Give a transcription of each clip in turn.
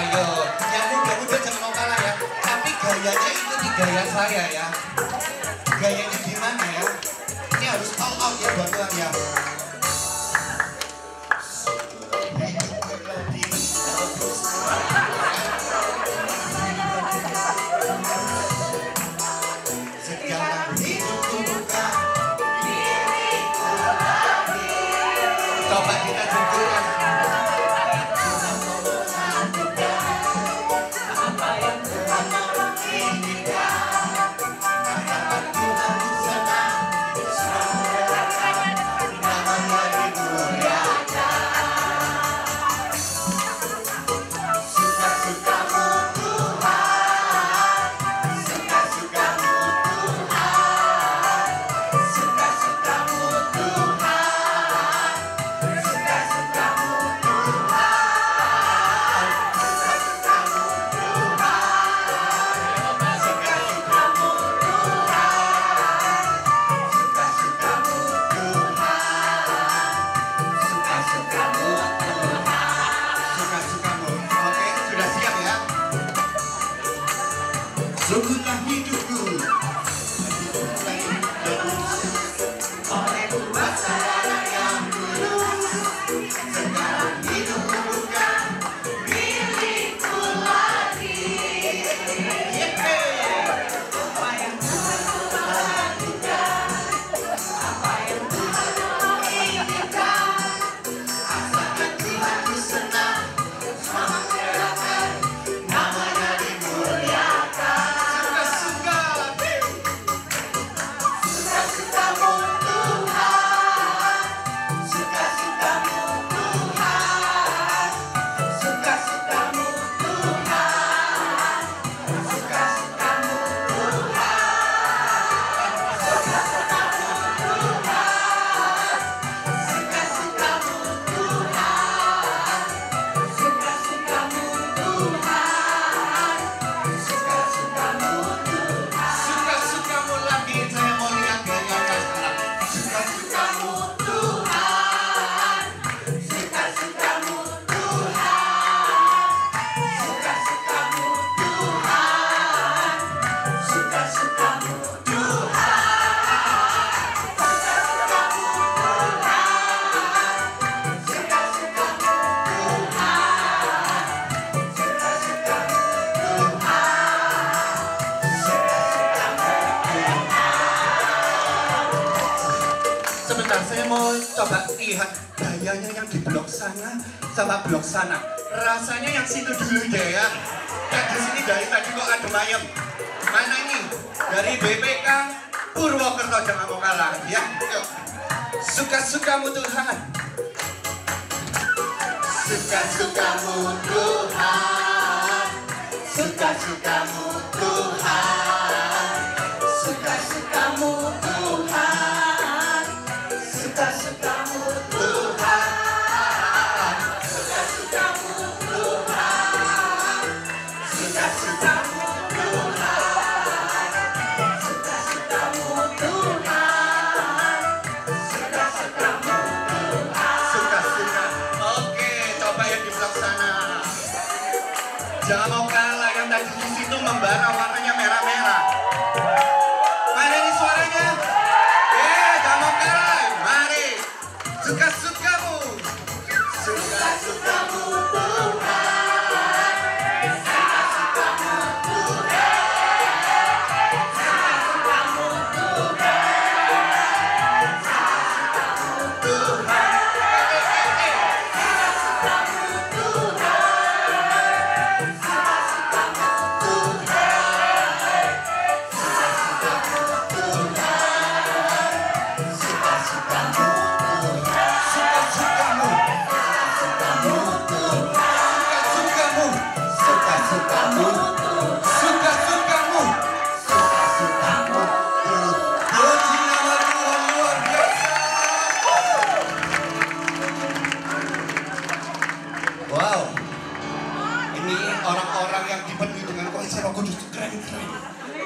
Ayo, yang muda-muda jangan mau kalah ya. Tapi gayanya ikuti gaya saya ya. Gayanya gimana ya? Ini harus all out ya buat Tuhan ya. Sekarang hidupku bukan milikku lagi. Coba kita duduk ya. Apa yang Tuhan mau inginkan, hadapan Tuhan ku senang, namanya dimuliakan. Suka-sukamu Tuhan, suka-sukamu Tuhan, suka-sukamu Tuhan, suka-sukamu Tuhan, suka-sukamu Tuhan, suka-sukamu Tuhan, suka-sukamu Tuhan, suka-sukamu. Oke, sudah siap ya? Sungguhlah hidupku oleh kuasa yang tulus. Sekarang hidupku bukan milikku lagi. Apa yang Tuhan lakukan, apa yang Tuhan inginkan, asalkan Tuhan ku senang, semangat gerakan, namanya dimuliakan. Suka-sukamu Tuhan, suka-sukamu Tuhan, suka-sukamu Tuhan, suka-sukamu Tuhan, suka-sukamu Tuhan, suka-sukamu Tuhan, suka-sukamu Tuhan, suka-sukamu Tuhan. Suka-sukamu lagi, saya mau lihat gaya sekarang. Suka-sukamu Tuhan, suka-sukamu Tuhan, suka-sukamu Tuhan, suka-sukamu Tuhan, suka-sukamu Tuhan, suka-sukamu Sebentar, saya mau coba lihat gayanya yang di blok sana sama blok sana. Rasanya yang situ dulu deh ya. Yang di sini dari tadi kok adem ayem. Mana ini? Dari BPK Purwokerto, jangan mau kalah ya. Yuk. Suka-sukamu Tuhan. Suka-sukamu Tuhan, suka-sukamu Tuhan, suka-sukamu Tuhan, suka-sukamu Tuhan, suka-sukamu Tuhan, suka-sukamu Tuhan, suka-sukamu Tuhan, suka-sukamu Tuhan. Suka-suka. Oke, coba yang di sebelah sana. Jangan mau kalah, yang tadi di situ membara warnanya merah-merah. Mana ini suaranya? Jangan mau kalah. Mari. Suka-sukamu. Suka-sukamu Tuhan. Suka-sukamu Tuhan. Suka-sukamu Tuhan. Suka-sukamu Tuhan. Suka-sukamu Tuhan. Suka-sukamu Tuhan.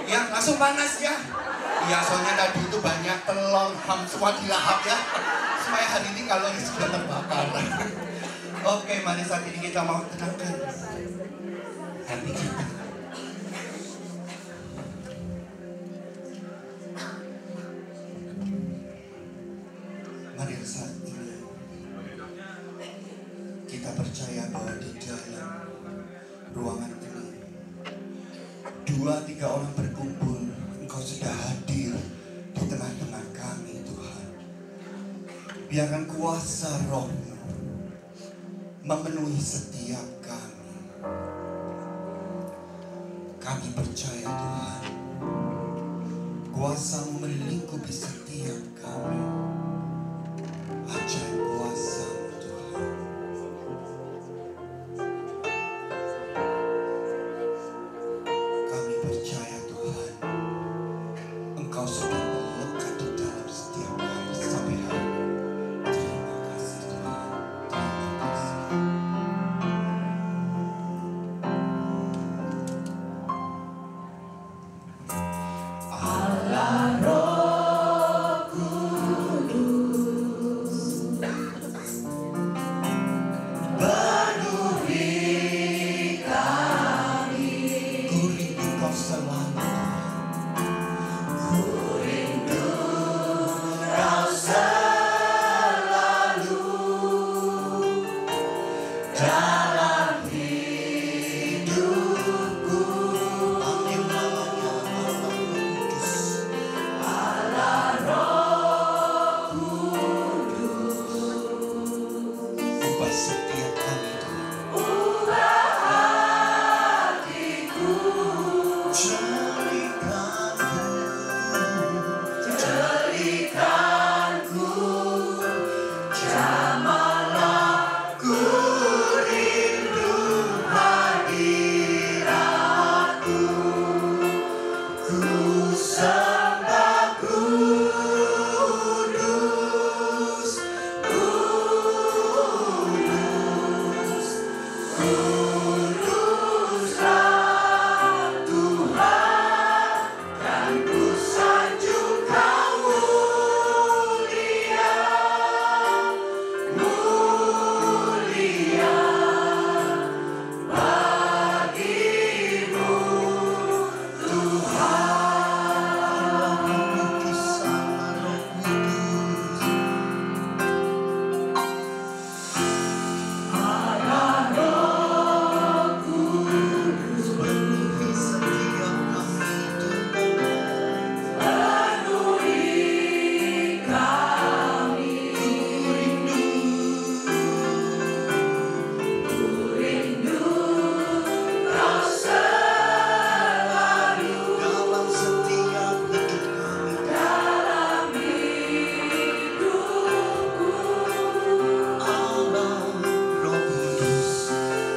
Ya, langsung panas ya. Ya, soalnya tadi itu banyak telur ham semua dilahap ya. Supaya hari ini kalori sudah terbakar. Oke, mari saat ini kita mau tenangkan 2, 3 orang berkumpul, Engkau sudah hadir di tengah-tengah kami, Tuhan. Biarkan kuasa Roh-Mu memenuhi setiap kami. Kami percaya, Tuhan, kuasa-Mu melingkupi setiap kami. Ajaib kuasa-Mu, Tuhan. Kami percaya, Tuhan, Engkau sudah melekat di dalam setiap kami sampai hari ini. Terima kasih, Tuhan. Terima kasih. Allah Roh Kudus, penuhi kami. Ku rindu Kau selalu, Tuhan. Ku rindu Kau selalu dalam hidupku. Amin namanya Allah Roh Kudus. Ubah setiap kami, Tuhan. Ubah hatiku, jadikanku jamalah ku rindu hadirat-Mu. Ku sembah kudus, kudus, kuduslah Tuhan, dan ku sanjung Kau mulia, mulia bagimu Tuhan. Allah Roh Kudus, penuhi setiap kami, Tuhan. Penuhi kami. Ku rindu Kau selalu dalam setiap hidup kami, dalam hidupku. Allah Roh Kudus,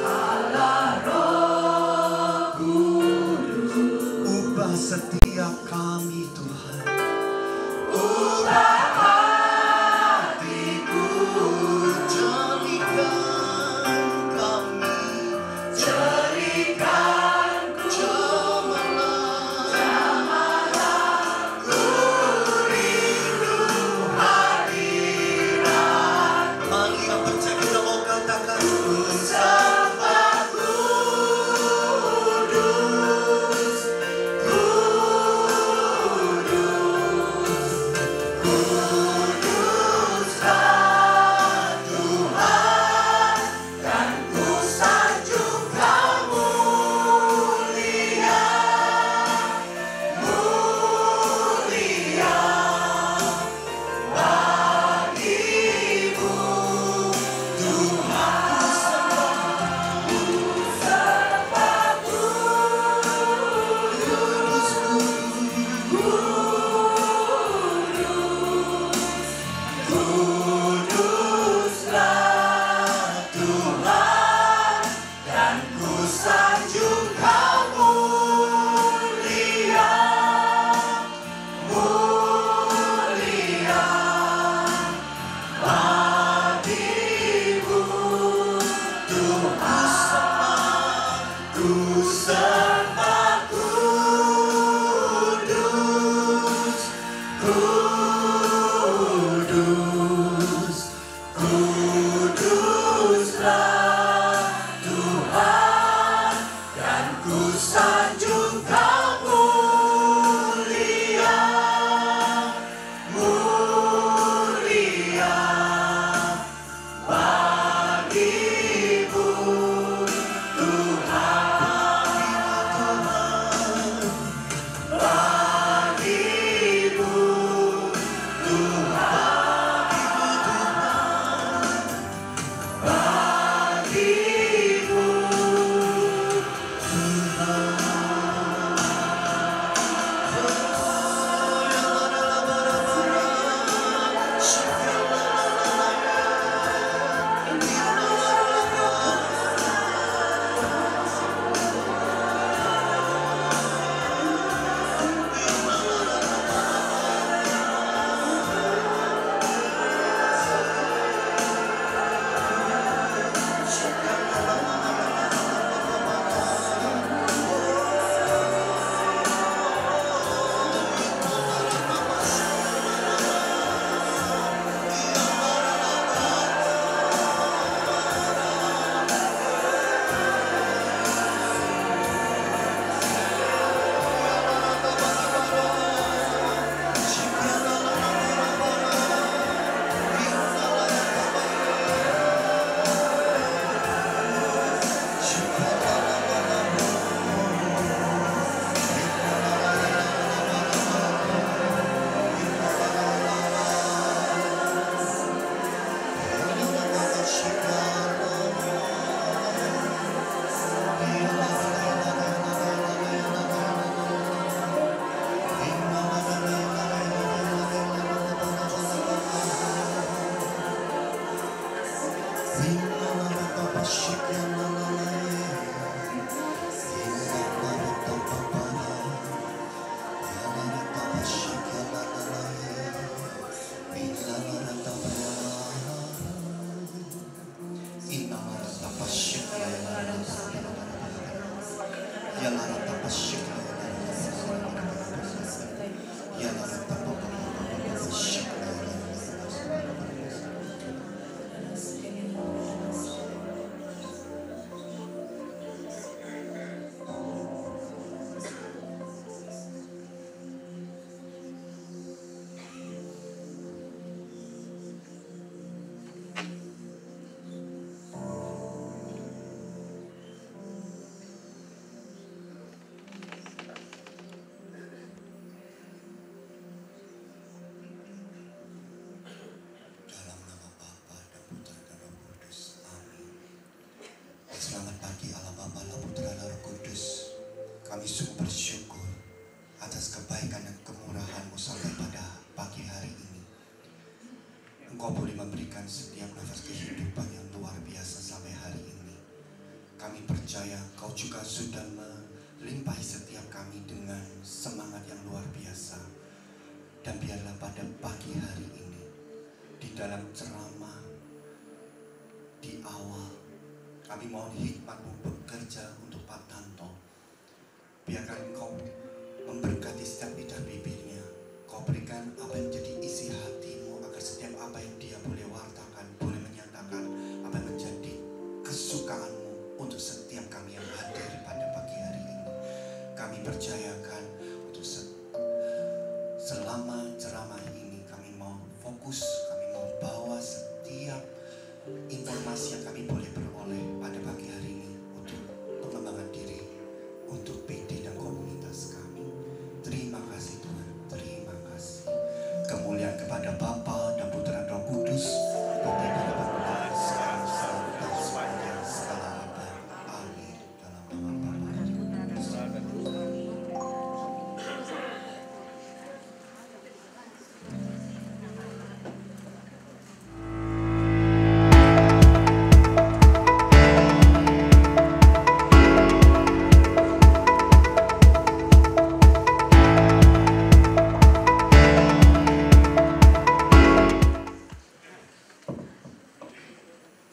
Allah Roh Kudus, ubah setiap kami, Tuhan. Ubah hatiku, jadikan kami, jadikanku jamalah ku rindu hadirat. Mari yang percaya kita mau katakan, ku sembah kudus, kuduslah Tuhan, dan ku sanjung Kau mulia, mulia bagimu Tuhan. Ku sembah kudus, kuduslah Tuhan, dan ku sanjung Kau mulia, mulia bagimu Tuhan. Ku sembah kudus, kudus, kuduslah Tuhan, dan ku sanjung Kau mulia, mulia bagimu Tuhan. Kami sungguh bersyukur atas kebaikan dan kemurahan-Mu sampai pada pagi hari ini. Engkau boleh memberikan setiap nafas kehidupan yang luar biasa sampai hari ini. Kami percaya Engkau juga sudah melimpahi setiap kami dengan semangat yang luar biasa. Dan biarlah pada pagi hari ini, di dalam ceramah, di awal, kami mohon hikmat-Mu bekerja untuk Pak Tanto. Biarkan Engkau memberkati setiap lidah bibirnya. Kau berikan apa yang menjadi isi hati-Mu, agar setiap apa yang dia boleh wartakan, boleh menyatakan apa yang menjadi kesukaan-Mu untuk setiap kami yang hadir pada pagi hari ini. Kami percayakan untuk selama ceramah ini kami mau fokus, kami mau bawa setiap informasi yang kami boleh peroleh pada pagi hari ini untuk pengembangan diri, untuk PD dan komunitas kami. Terima kasih Tuhan, terima kasih. Kemuliaan kepada Bapa dan Putra dan Roh Kudus, ketika dapat sekarang selalu dan sepanjang segala abad. Amin. Dalam nama Bapa dan Roh Kudus.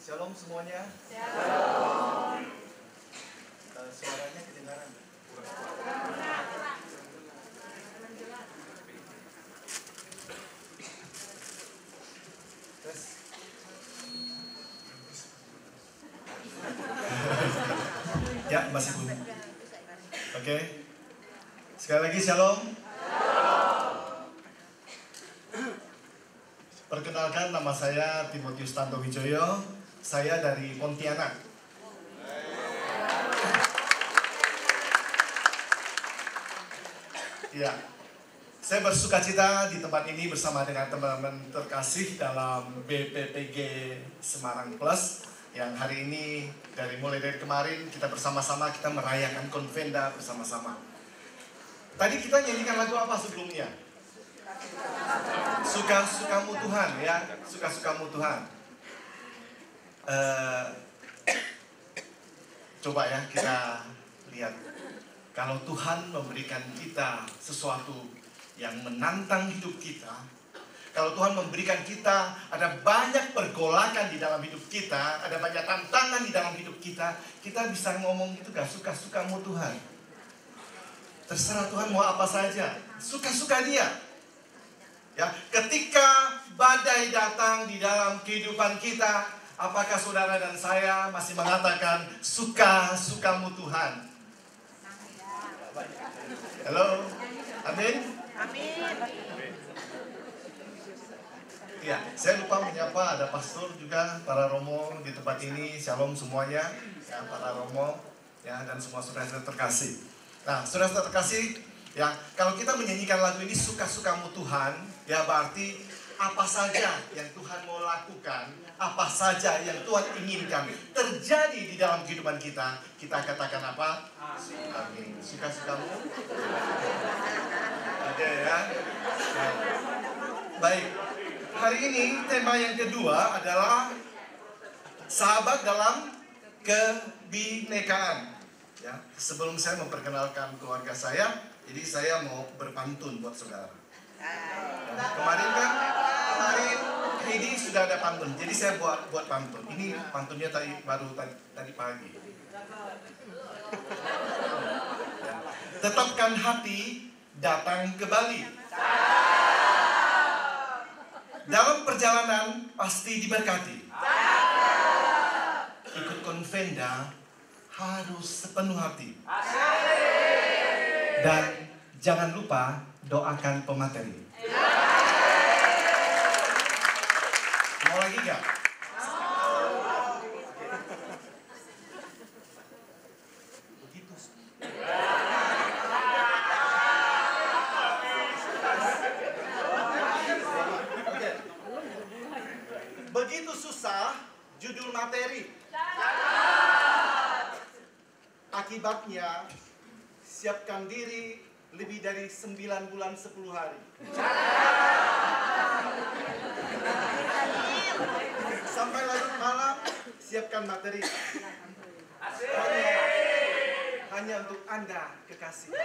Shalom semuanya. Suaranya kedengaran. Tes. Ya, masih belum. Oke. Sekali lagi shalom. Perkenalkan, nama saya Timotius Tanto Wijoyo. Saya dari Pontianak. Ya, saya bersukacita di tempat ini bersama dengan teman-teman terkasih dalam BPPG Semarang Plus, yang hari ini mulai dari kemarin kita bersama-sama kita merayakan konvenda bersama-sama. Tadi kita nyanyikan lagu apa sebelumnya? Suka-sukamu Tuhan, ya, suka-sukamu Tuhan. Coba ya kita lihat, kalau Tuhan memberikan kita sesuatu yang menantang hidup kita, kalau Tuhan memberikan kita ada banyak pergolakan di dalam hidup kita, ada banyak tantangan di dalam hidup kita, kita bisa ngomong gitu gak, suka-sukamu Tuhan. Terserah Tuhan mau apa saja, suka-suka Dia. Ya, ketika badai datang di dalam kehidupan kita, apakah saudara dan saya masih mengatakan suka-sukamu Tuhan? Halo, amin? Amin. Ya, saya lupa menyapa, ada pastor juga, para romo di tempat ini, shalom semuanya, ya, para romo, ya, dan semua saudara terkasih. Nah, saudara terkasih, ya, kalau kita menyanyikan lagu ini suka-sukamu Tuhan, ya berarti apa saja yang Tuhan mau lakukan, apa saja yang Tuhan inginkan terjadi di dalam kehidupan kita, kita katakan apa? Amin. Suka-sukamu? Oke, ya. Nah, baik. Hari ini tema yang kedua adalah sahabat dalam kebinekaan. Ya, sebelum saya memperkenalkan keluarga saya, jadi saya mau berpantun buat saudara. Kemarin ini sudah ada pantun, jadi saya buat pantun. Ini pantunnya baru tadi pagi. Tetapkan hati, datang ke Bali. Dalam perjalanan pasti diberkati. Ikut Konvenda harus sepenuh hati. Dan jangan lupa doakan pemateri. Mau lagi gak? Begitu. Begitu susah judul materi. Akibatnya siapkan diri lebih dari 9 bulan 10 hari. Sampai larut malam siapkan materi. Hanya untuk Anda kekasih. 9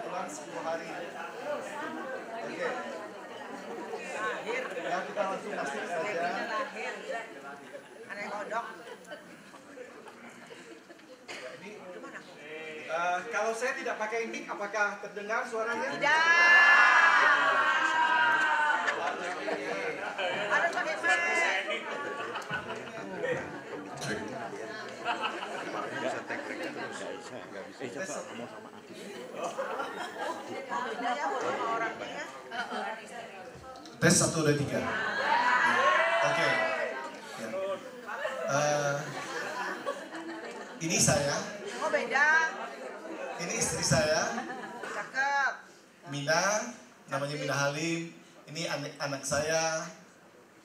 bulan 10 hari. Oke. Ya, kita langsung masuk saja. Ada yang kodok. Kalau saya tidak pakai mic, apakah terdengar suaranya? Tidak. Ada pakai mic. Beda ya sama orangnya. Tes 1, 2, 3. Oke. Ya. Ini saya. Oh beda. Ini istri saya, Cakep. Mina, namanya Mina Halim. Ini anak saya,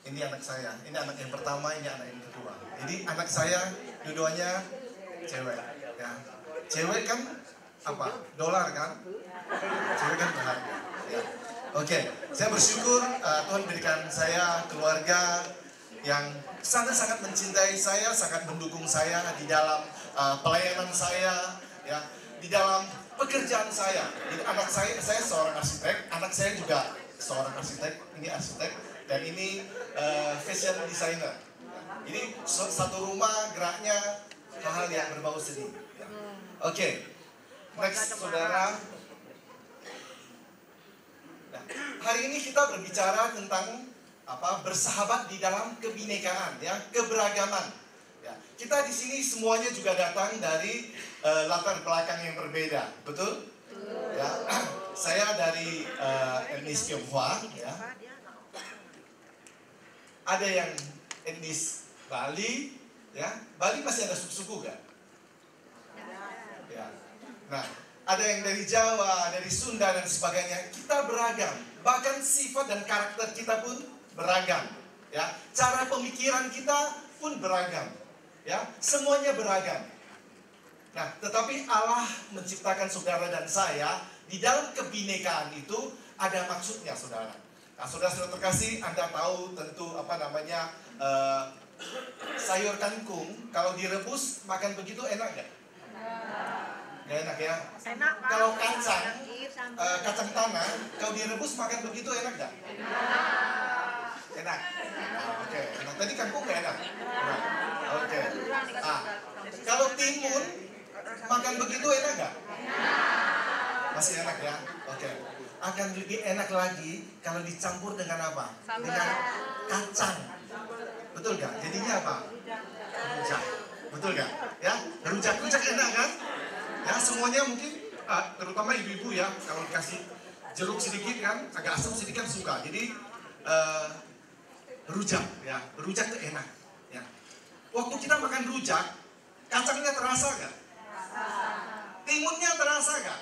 ini anak saya. Ini anak yang pertama, ini anak yang kedua. Jadi anak saya dua-duanya cewek. Ya. Cewek kan apa? Dolar kan? Cewek kan berharga. Ya. Oke, saya bersyukur Tuhan berikan saya keluarga yang sangat-sangat mencintai saya, sangat mendukung saya di dalam pelayanan saya, ya. Di dalam pekerjaan saya. Jadi anak saya seorang arsitek, anak saya juga seorang arsitek, ini arsitek, dan ini fashion designer. Jadi satu rumah geraknya hal-hal yang berbau seni. Ya. Oke, next saudara. Nah, hari ini kita berbicara tentang bersahabat di dalam kebinekaan, ya, keberagaman. Ya, kita di sini semuanya juga datang dari latar belakang yang berbeda, betul? Ya, saya dari etnis Tionghoa, ya. Ada yang etnis Bali, ya. Bali masih ada suku-suku kan? Ya. Nah, ada yang dari Jawa, dari Sunda dan sebagainya. Kita beragam, bahkan sifat dan karakter kita pun beragam, ya. Cara pemikiran kita pun beragam, ya. Semuanya beragam. Nah, tetapi Allah menciptakan saudara dan saya di dalam kebinekaan itu ada maksudnya, saudara. Nah, saudara terkasih, Anda tahu tentu sayur kangkung kalau direbus makan begitu enak nggak? Nggak enak ya. Enak. Kalau kacang tanah kalau direbus makan begitu enak nggak? Enak. Oke. Nah, tadi kangkung nggak enak. Enak. Oke. Nah, kalau timun makan begitu enak nggak? Masih enak ya. Oke. Akan lebih enak lagi kalau dicampur dengan apa? Dengan kacang. Betul nggak? Jadinya apa? Rujak. Betul nggak? Ya, rujak enak kan? Ya, semuanya mungkin, terutama ibu-ibu ya, kalau dikasih jeruk sedikit kan, agak asam sedikit kan suka. Jadi rujak, ya, rujak itu enak. Ya. Waktu kita makan rujak, kacangnya terasa nggak? Timunnya terasa nggak?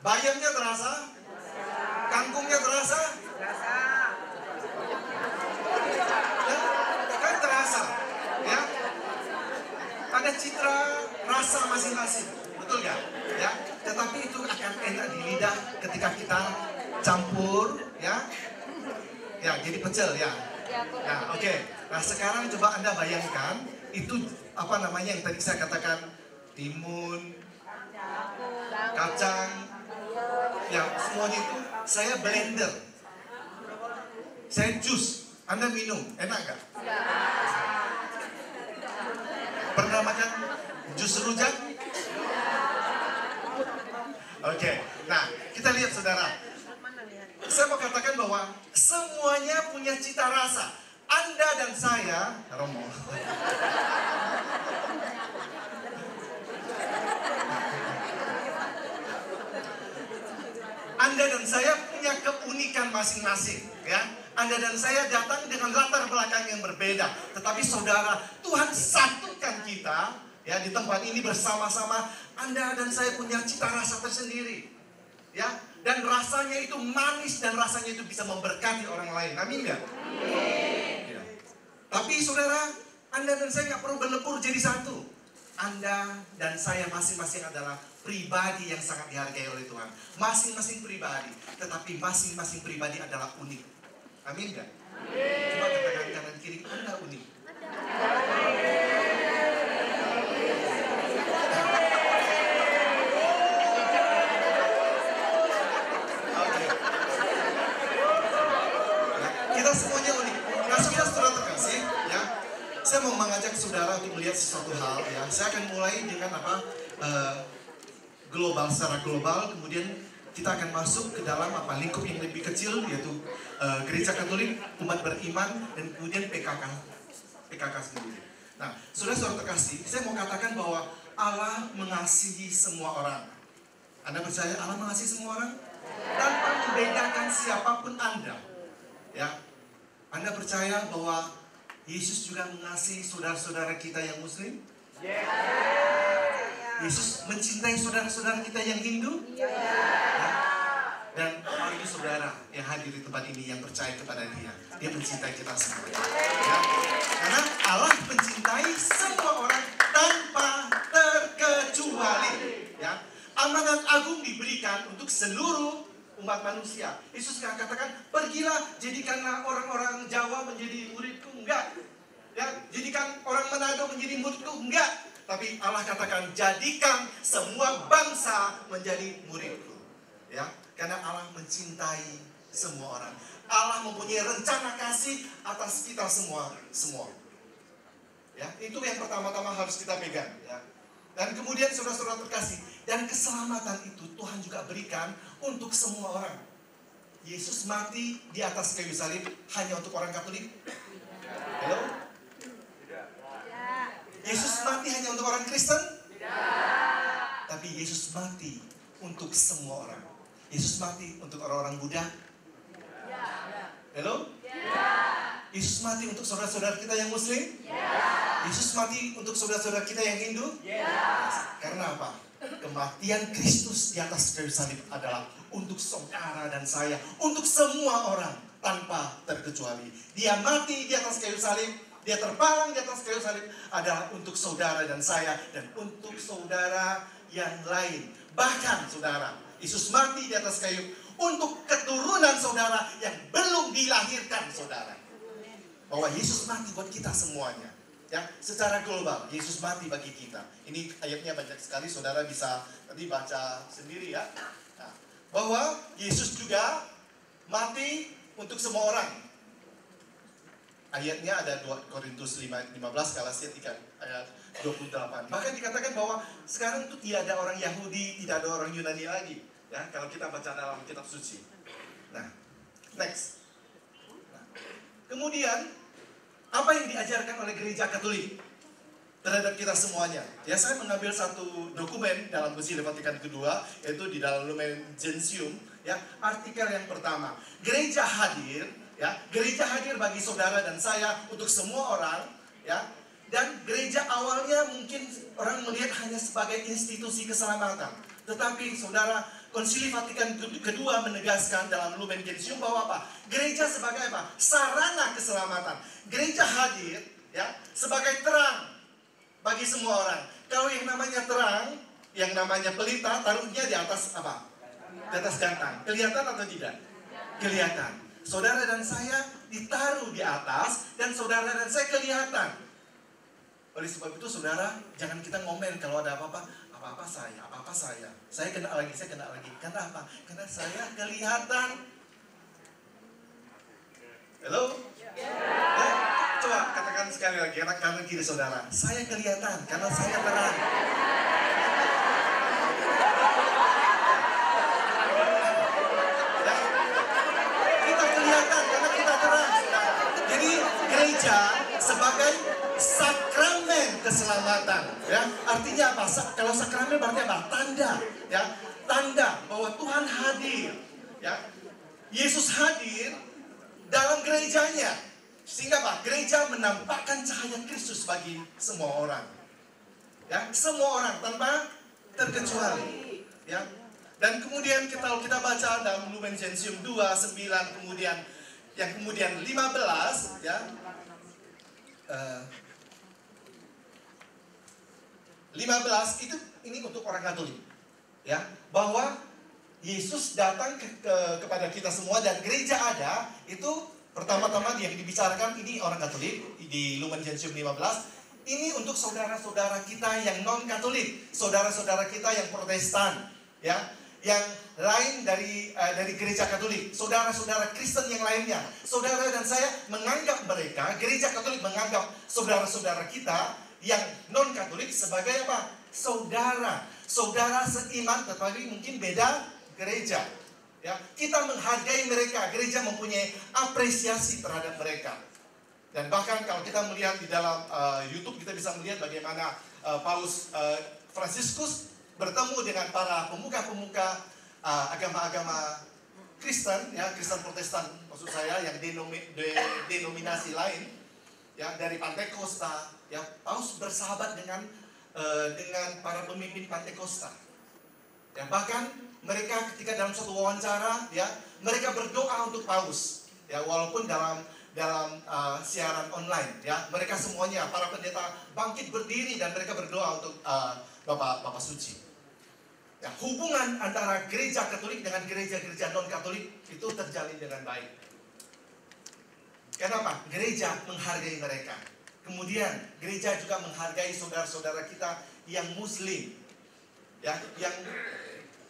Bayamnya terasa? Kangkungnya terasa? Ya, kan terasa, ya. Ada citra rasa masing-masing, betul nggak? Ya, tetapi itu akan enak di lidah ketika kita campur, ya. Ya, jadi pecel ya. Nah, oke. Nah, sekarang coba Anda bayangkan itu yang tadi saya katakan, timun, kacang, ya semuanya itu saya blender, saya jus, Anda minum, enak nggak? Pernah makan jus rujak? Oke, nah kita lihat saudara. Saya mau katakan bahwa semuanya punya cita rasa. Anda dan saya, Romo. Anda dan saya punya keunikan masing-masing, ya. Anda dan saya datang dengan latar belakang yang berbeda, tetapi saudara, Tuhan satukan kita, ya, di tempat ini bersama-sama. Anda dan saya punya cita rasa tersendiri, ya, dan rasanya itu manis dan rasanya itu bisa memberkati orang lain. Amin nggak? Ya. Tapi saudara, Anda dan saya nggak perlu berlepur jadi satu. Anda dan saya masing-masing adalah pribadi yang sangat dihargai oleh Tuhan. Masing-masing pribadi, tetapi masing-masing pribadi adalah unik. Amin nggak? Coba katakan kanan kiri, Anda unik. Oke. Nah, kita semuanya unik. Nah, saudara terkasih, ya. Saya mau mengajak saudara untuk melihat sesuatu hal, ya. Saya akan mulai dengan global, secara global, kemudian kita akan masuk ke dalam lingkup yang lebih kecil, yaitu gereja Katolik, umat beriman, dan kemudian PKK sendiri. Nah, saudara-saudara terkasih, saya mau katakan bahwa Allah mengasihi semua orang. Anda percaya Allah mengasihi semua orang? Tanpa membedakan siapapun Anda. Ya, Anda percaya bahwa Yesus juga mengasihi saudara-saudara kita yang Muslim? Yesus mencintai saudara-saudara kita yang Hindu? Ya. Dan ini saudara yang hadir di tempat ini yang percaya kepada Dia. Dia mencintai kita semua. Ya. Karena Allah mencintai semua orang tanpa terkecuali. Ya. Amanat agung diberikan untuk seluruh umat manusia. Yesus katakan, pergilah jadikanlah orang-orang Jawa menjadi muridku. Enggak. Ya, jadikan orang Manado menjadi muridku. Enggak. Tapi Allah katakan, jadikan semua bangsa menjadi muridku. Ya, karena Allah mencintai semua orang. Allah mempunyai rencana kasih atas kita semua. Ya, itu yang pertama-tama harus kita pegang. Ya. Dan kemudian saudara-saudara terkasih, dan keselamatan itu Tuhan juga berikan untuk semua orang. Yesus mati di atas kayu salib hanya untuk orang Katolik? Halo? Yesus mati hanya untuk orang Kristen? Tidak. Tapi Yesus mati untuk semua orang. Yesus mati untuk orang-orang Buddha? Halo? Yesus mati untuk saudara-saudara kita yang Muslim? Yesus mati untuk saudara-saudara kita yang Hindu? Karena apa? Kematian Kristus di atas kayu salib adalah untuk saudara dan saya, untuk semua orang tanpa terkecuali. Dia mati di atas kayu salib. Dia terpalang di atas kayu salib adalah untuk saudara dan saya dan untuk saudara yang lain. Bahkan saudara, Yesus mati di atas kayu untuk keturunan saudara yang belum dilahirkan saudara. Bahwa Yesus mati buat kita semuanya. Ya, secara global Yesus mati bagi kita. Ini ayatnya banyak sekali, saudara bisa nanti baca sendiri ya. Nah, bahwa Yesus juga mati untuk semua orang. Ayatnya ada 2 Korintus 15 Galatia 3 ayat 28. Bahkan dikatakan bahwa sekarang itu tidak ada orang Yahudi, tidak ada orang Yunani lagi. Ya, kalau kita baca dalam kitab suci. Nah, next. Nah, kemudian apa yang diajarkan oleh gereja Katolik terhadap kita semuanya? Ya, saya mengambil satu dokumen dalam Konsili Vatikan kedua, yaitu di dalam Lumen Gentium. Ya, artikel yang pertama, gereja hadir. Ya, gereja hadir bagi saudara dan saya untuk semua orang, ya. Dan gereja awalnya mungkin orang melihat hanya sebagai institusi keselamatan. Tetapi saudara, Konsili Vatikan kedua menegaskan dalam Lumen Gentium bahwa apa? Gereja sebagai apa? Sarana keselamatan. Gereja hadir, ya, sebagai terang bagi semua orang. Kalau yang namanya terang, yang namanya pelita, taruhnya di atas apa? Di atas gantang. Kelihatan atau tidak? Kelihatan. Saudara dan saya ditaruh di atas, dan saudara dan saya kelihatan. Oleh sebab itu saudara, jangan kita ngomel kalau ada apa-apa. Apa-apa saya. Saya kena lagi. Karena apa? Karena saya kelihatan. Halo? Ya? Coba katakan sekali lagi, kanan kiri saudara. Saya kelihatan karena saya terang. Kita kelihatan karena kita terang. Jadi gereja sebagai sakramen keselamatan, ya. Artinya apa? Kalau sakramen berarti apa? Tanda, ya. Tanda bahwa Tuhan hadir, ya. Yesus hadir dalam gerejanya. Sehingga apa? Gereja menampakkan cahaya Kristus bagi semua orang. Ya, semua orang tanpa terkecuali, ya. Dan kemudian kalau kita baca dalam Lumen Gentium 2:9, kemudian yang kemudian 15, ya. 15 itu ini untuk orang Katolik, ya, bahwa Yesus datang kepada kita semua dan gereja ada. Itu pertama-tama yang dibicarakan ini orang Katolik di Lumen Gentium 15. Ini untuk saudara-saudara kita yang non-Katolik, saudara-saudara kita yang Protestan, ya, yang lain dari gereja Katolik, saudara-saudara Kristen yang lainnya. Saudara dan saya menganggap mereka, gereja Katolik menganggap saudara-saudara kita yang non-Katolik sebagai apa? Saudara seiman tetapi mungkin beda gereja. Ya, kita menghargai mereka, gereja mempunyai apresiasi terhadap mereka. Dan bahkan kalau kita melihat di dalam YouTube, kita bisa melihat bagaimana Paus Fransiskus bertemu dengan para pemuka-pemuka agama-agama Kristen, ya, Kristen Protestan maksud saya, yang denominasi lain, ya, dari Pantekosta, ya. Paus bersahabat dengan para pemimpin Pantekosta. Ya, bahkan mereka ketika dalam suatu wawancara, ya, mereka berdoa untuk Paus, ya, walaupun dalam siaran online, ya, mereka semuanya para pendeta bangkit berdiri dan mereka berdoa untuk Bapak Suci. Ya, hubungan antara gereja Katolik dengan gereja-gereja non-Katolik itu terjalin dengan baik. Kenapa? Gereja menghargai mereka. Kemudian gereja juga menghargai saudara-saudara kita yang Muslim, ya, yang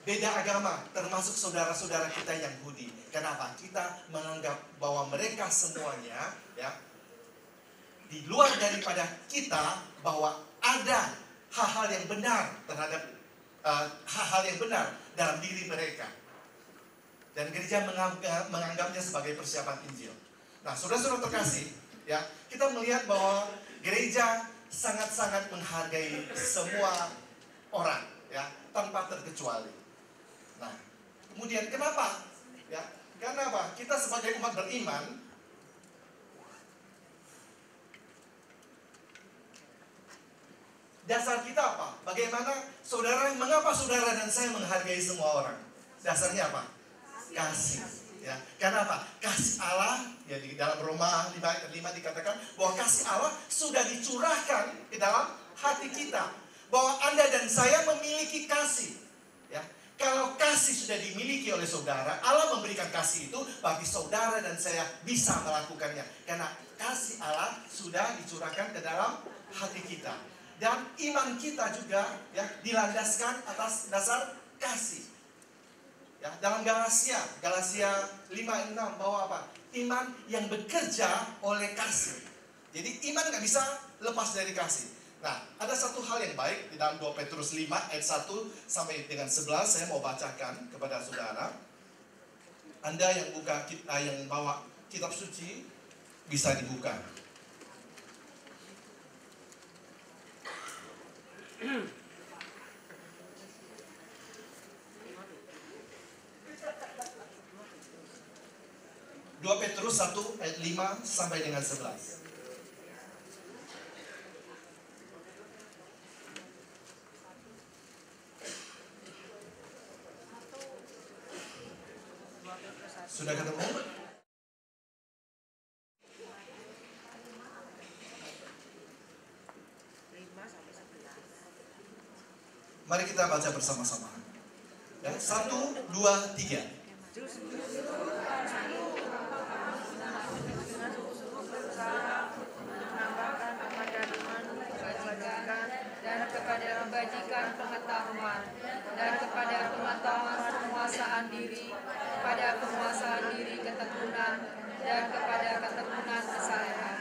beda agama, termasuk saudara-saudara kita yang Yahudi. Kenapa? Kita menganggap bahwa mereka semuanya, ya, di luar daripada kita, bahwa ada hal-hal yang benar terhadap hal-hal yang benar dalam diri mereka. Dan gereja menganggapnya sebagai persiapan Injil. Nah, saudara-saudara terkasih, ya, kita melihat bahwa gereja sangat-sangat menghargai semua orang, ya, tanpa terkecuali. Nah, kemudian kenapa? Ya, karena apa? Kita sebagai umat beriman, dasar kita apa? Bagaimana mengapa saudara dan saya menghargai semua orang? Dasarnya apa? Kasih. Ya, karena apa? Kasih Allah, ya, di dalam Roma 5:5 dikatakan bahwa kasih Allah sudah dicurahkan ke dalam hati kita. Bahwa Anda dan saya memiliki kasih. Ya, kalau kasih sudah dimiliki oleh saudara, Allah memberikan kasih itu bagi saudara dan saya bisa melakukannya. Karena kasih Allah sudah dicurahkan ke dalam hati kita. Dan iman kita juga, ya, dilandaskan atas dasar kasih. Ya, dalam Galatia 5:6 bahwa apa? Iman yang bekerja oleh kasih. Jadi iman nggak bisa lepas dari kasih. Nah, ada satu hal yang baik di dalam 2 Petrus 5 ayat 1 sampai dengan 11, saya mau bacakan kepada saudara. Anda yang bawa kitab suci bisa dibuka. Petrus 1 ayat 5 sampai dengan 11. Sudah ketemu? Mari kita baca bersama-sama. Ya, 1, 2, 3. Dan kepada membajikan pengetahuan, dan kepada pengetahuan penguasaan diri, kepada penguasaan diri ketekunan, dan kepada ketekunan kesalehan,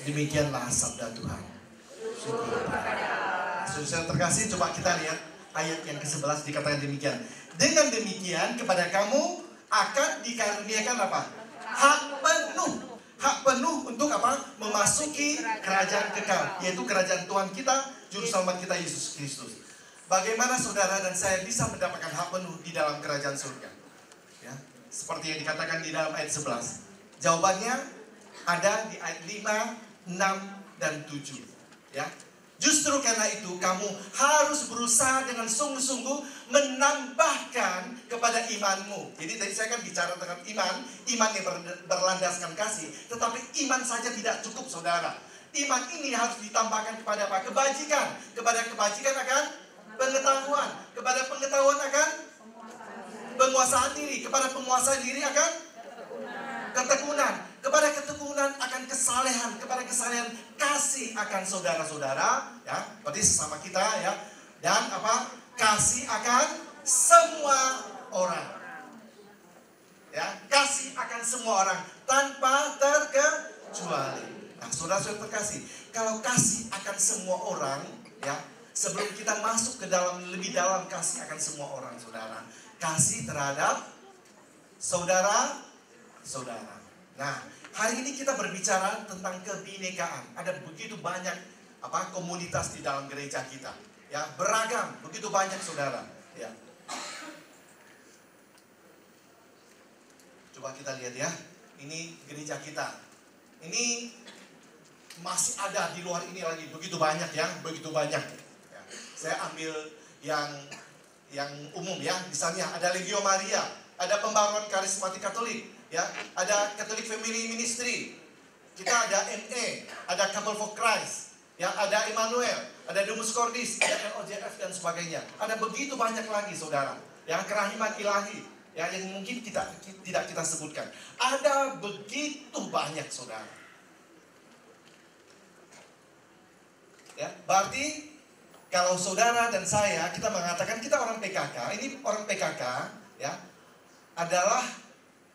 Demikianlah sabda Tuhan. Saudara terkasih, coba kita lihat ayat yang ke-11 dikatakan demikian. Dengan demikian kepada kamu akan dikaruniakan apa? Hak penuh. Hak penuh untuk apa? Memasuki kerajaan kekal, yaitu kerajaan Tuhan kita, Juru Selamat kita Yesus Kristus. Bagaimana saudara dan saya bisa mendapatkan hak penuh di dalam kerajaan surga? Ya, seperti yang dikatakan di dalam ayat 11. Jawabannya ada di ayat 5, 6, dan 7. Ya. Justru karena itu kamu harus berusaha dengan sungguh-sungguh menambahkan kepada imanmu. Jadi tadi saya kan bicara tentang iman yang berlandaskan kasih. Tetapi iman saja tidak cukup saudara. Iman ini harus ditambahkan kepada apa? Kebajikan. Kepada kebajikan akan pengetahuan. Kepada pengetahuan akan penguasaan diri. Kepada penguasaan diri akan ketekunan. Kepada ketekunan akan kesalehan. Kepada kesalehan kasih akan saudara-saudara, ya, berarti sesama kita, ya. Dan apa? Kasih akan semua orang. Ya, kasih akan semua orang tanpa terkecuali. Nah, saudara-saudara terkasih, kalau kasih akan semua orang, ya, sebelum kita masuk ke dalam lebih dalam kasih akan semua orang, saudara. Kasih terhadap saudara-saudara. Nah, hari ini kita berbicara tentang kebinekaan. Ada begitu banyak komunitas di dalam gereja kita, ya, beragam, begitu banyak saudara, ya. Coba kita lihat ya, ini gereja kita. Ini masih ada di luar ini lagi begitu banyak ya, begitu banyak. Ya. Saya ambil yang umum ya, misalnya ada Legio Maria, ada Pembaruan Karismatik Katolik. Ya, ada Catholic Family Ministry, kita ada ME, ada Couple for Christ, ya, ada Emmanuel, ada Domus Cordis, ada LOJF dan sebagainya. Ada begitu banyak lagi saudara, yang kerahiman ilahi, ya, yang mungkin tidak kita sebutkan. Ada begitu banyak saudara. Ya, berarti kalau saudara dan saya kita mengatakan kita orang PKK, ini orang PKK, ya, adalah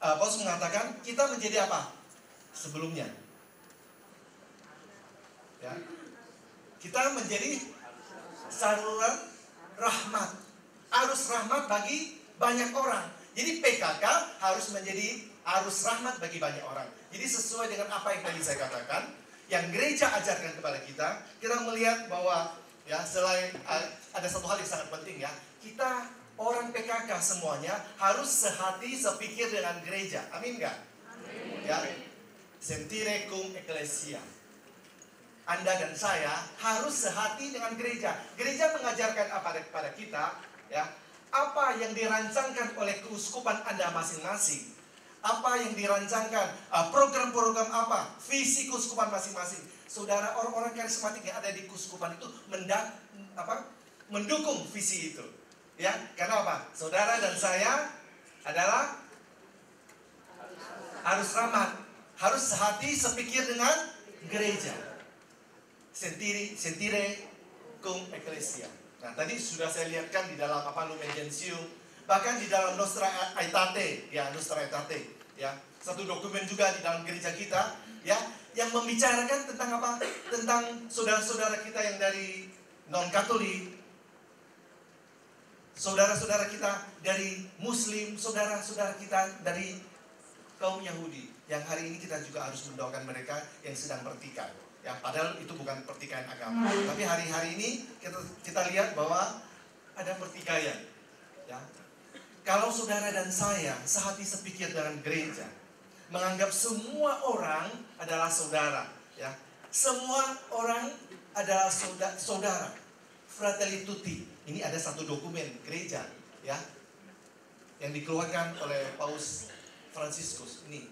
Paulus mengatakan kita menjadi apa? Sebelumnya, ya, kita menjadi saluran rahmat, arus rahmat bagi banyak orang. Jadi PKK harus menjadi arus rahmat bagi banyak orang. Jadi sesuai dengan apa yang tadi saya katakan, yang gereja ajarkan kepada kita, kita melihat bahwa, ya, selain ada satu hal yang sangat penting, ya, kita orang PKK semuanya harus sehati sepikir dengan gereja. Amin enggak? Amin. Ya. Sentire cum ecclesia. Anda dan saya harus sehati dengan gereja. Gereja mengajarkan apa kepada kita, ya? Apa yang dirancangkan oleh keuskupan Anda masing-masing. Apa yang dirancangkan, program-program apa, visi keuskupan masing-masing. Saudara, orang-orang karismatik yang ada di keuskupan itu mendukung visi itu. Ya, karena apa? Saudara dan saya adalah harus rahmat, harus sehati sepikir dengan gereja. Sentire cum ecclesia. Nah, tadi sudah saya lihatkan di dalam Lumen Gentium, bahkan di dalam Nostra Aetate, ya, Nostra Aetate, ya, satu dokumen juga di dalam gereja kita, ya, yang membicarakan tentang apa? Tentang saudara-saudara kita yang dari non-Katolik, saudara-saudara kita dari Muslim, saudara-saudara kita dari kaum Yahudi, yang hari ini kita juga harus mendoakan mereka yang sedang pertikaian. Ya, padahal itu bukan pertikaian agama, tapi hari-hari ini kita lihat bahwa ada pertikaian. Ya. Kalau saudara dan saya sehati sepikir dengan gereja, menganggap semua orang adalah saudara, ya, semua orang adalah saudara, Fratelli Tutti. Ini ada satu dokumen gereja, ya, yang dikeluarkan oleh Paus Fransiskus. Ini,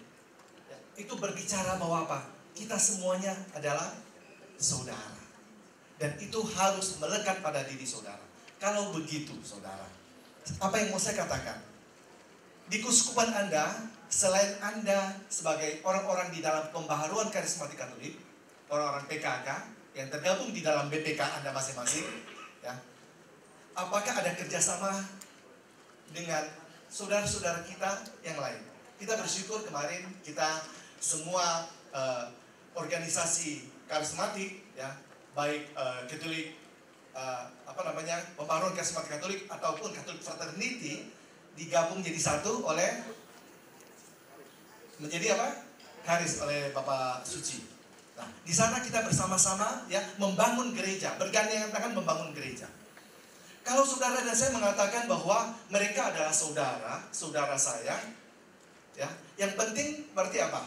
ya, itu berbicara bahwa apa? Kita semuanya adalah saudara, dan itu harus melekat pada diri saudara. Kalau begitu, saudara, apa yang mau saya katakan? Di keuskupan Anda, selain Anda sebagai orang-orang di dalam pembaharuan karismatik Katolik, orang-orang PKK yang tergabung di dalam BPK Anda masing-masing, ya. Apakah ada kerjasama dengan saudara-saudara kita yang lain? Kita bersyukur kemarin kita semua organisasi karismatik, ya, baik Katolik, pembaruan karismatik Katolik ataupun Katolik Fraternity digabung jadi satu menjadi apa? Karis oleh Bapak Suci. Nah, di sana kita bersama-sama ya membangun gereja, bergandengan tangan membangun gereja. Kalau saudara dan saya mengatakan bahwa mereka adalah saudara saya, ya, yang penting berarti apa?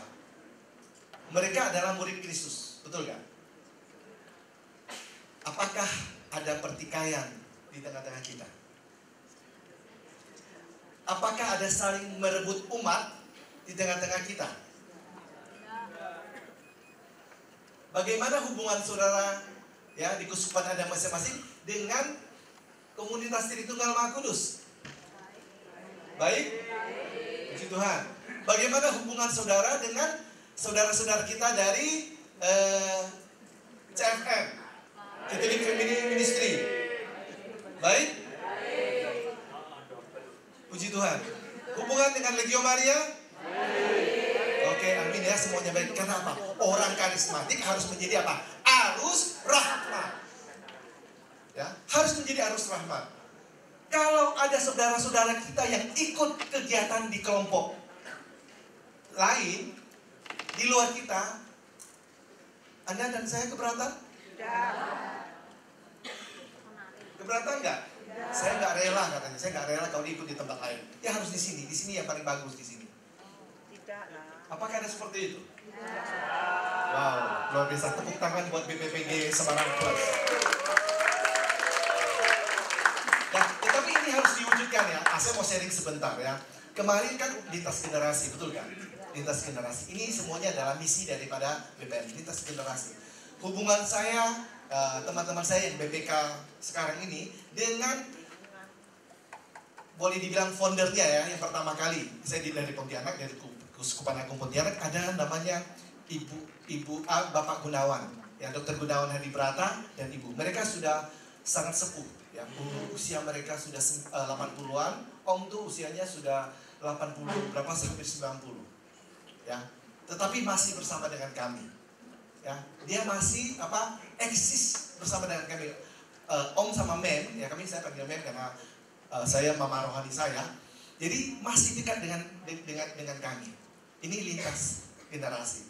Mereka adalah murid Kristus, betul gak? Apakah ada pertikaian di tengah-tengah kita? Apakah ada saling merebut umat di tengah-tengah kita? Bagaimana hubungan saudara ya di keuskupan Anda masing-masing dengan komunitas Tritunggal Maha Kudus? Baik? Puji Tuhan. Bagaimana hubungan saudara dengan saudara-saudara kita dari CFM, Catholic Family Ministry? Baik? Puji Tuhan. Hubungan dengan Legio Maria? Oke, amin ya, semuanya baik. Karena apa? Orang karismatik harus menjadi apa? Arus rahmat. Ya, harus menjadi arus rahmat. Kalau ada saudara-saudara kita yang ikut kegiatan di kelompok lain di luar kita, Anda dan saya keberatan? Keberatan nggak? Saya nggak rela katanya. Saya nggak rela kalau ikut di tempat lain. Ya harus di sini yang paling bagus di sini. Apakah ada seperti itu? Wow, luar biasa. Tepuk tangan buat BPPG Semarang Plus. Nah, tetapi ini harus diwujudkan ya. Saya mau sharing sebentar ya. Kemarin kan lintas generasi, betul kan? Lintas generasi. Ini semuanya adalah misi daripada BPM, lintas generasi. Hubungan saya, teman-teman saya yang BPK sekarang ini dengan boleh dibilang foundernya ya, yang pertama kali saya dari Pontianak, dari Keuskupan Agung Pontianak, ada namanya Bapak Gunawan, ya, Dr. Gunawan Hadi Brata dan Ibu. Mereka sudah sangat sepuh, ya. Usia mereka sudah 80-an, Om tuh usianya sudah 80 berapa sampai 90, ya. Tetapi masih bersama dengan kami, ya. Dia masih eksis bersama dengan kami. Om sama Mem, ya, saya panggil Mem karena saya mama rohani saya. Jadi masih dekat dengan kami. Ini lintas generasi.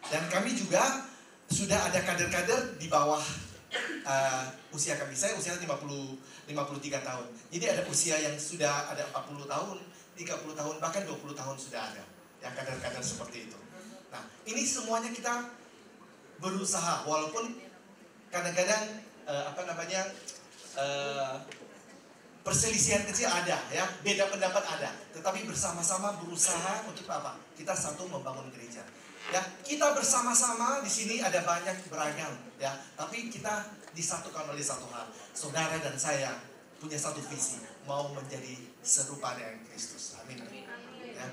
Dan kami juga sudah ada kader-kader di bawah usia kami. Saya usia 53 tahun. Jadi ada usia yang sudah ada 40 tahun, 30 tahun, bahkan 20 tahun sudah ada. Ya, kader-kader seperti itu. Nah, ini semuanya kita berusaha. Walaupun kadang-kadang perselisihan kecil ada, ya, beda pendapat ada, tetapi bersama-sama berusaha untuk apa? Kita satu membangun gereja. Ya, kita bersama-sama di sini ada banyak beragam, ya, tapi kita disatukan oleh satu hal. Saudara dan saya punya satu visi, mau menjadi serupa dengan Kristus. Amin. Ya.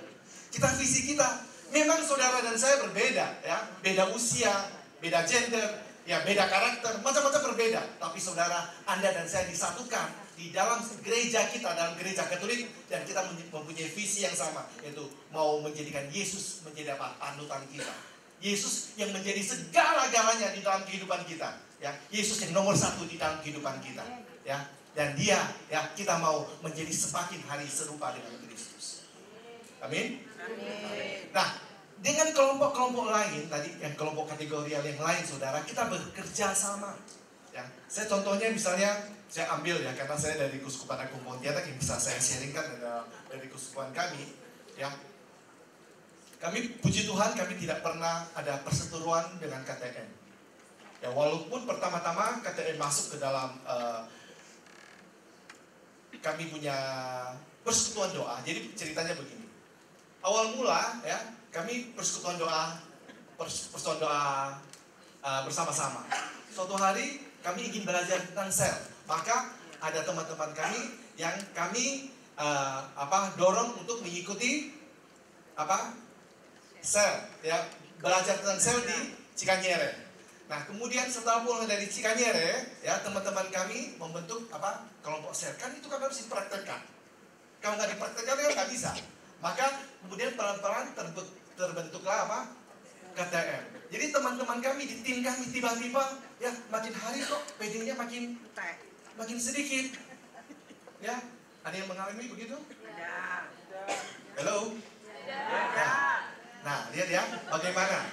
Visi kita, memang saudara dan saya berbeda, ya, beda usia, beda gender, ya, beda karakter, macam-macam berbeda. Tapi saudara, Anda dan saya disatukan di dalam gereja kita, dalam gereja Katolik, dan kita mempunyai visi yang sama, yaitu mau menjadikan Yesus menjadi apa? Panutan kita. Yesus yang menjadi segala-galanya di dalam kehidupan kita, ya. Yesus yang nomor satu di dalam kehidupan kita, ya. Dan Dia, ya, kita mau menjadi semakin hari serupa dengan Kristus. Amin. Amin. Nah, dengan kelompok-kelompok lain tadi, yang kelompok kategorial yang lain, saudara, kita bekerja sama. Ya, saya contohnya misalnya saya ambil ya, karena saya dari Keuskupan Agung Pontianak yang bisa saya sharingkan dari keuskupan kami, ya. Kami, puji Tuhan, kami tidak pernah ada perseteruan dengan KTM. Ya, walaupun pertama-tama KTM masuk ke dalam kami punya persekutuan doa. Jadi ceritanya begini. Awal mula ya, kami persekutuan doa bersama-sama. Suatu hari kami ingin belajar tentang sel, maka ada teman-teman kami yang kami dorong untuk mengikuti sel, ya, belajar tentang sel di Cikanyere. Nah, kemudian setelah pulang dari Cikanyere, ya, teman-teman kami membentuk kelompok sel. Kan itu kan harus dipraktekkan. Kalau nggak dipraktekkan kan nggak bisa. Maka kemudian pelan-pelan terbentuklah KTM. Jadi teman-teman kami di tim kami tiba-tiba ya makin hari kok PD-nya makin sedikit. Ya, ada yang mengalami begitu? Ada. Halo? Ya. Nah, lihat ya, bagaimana?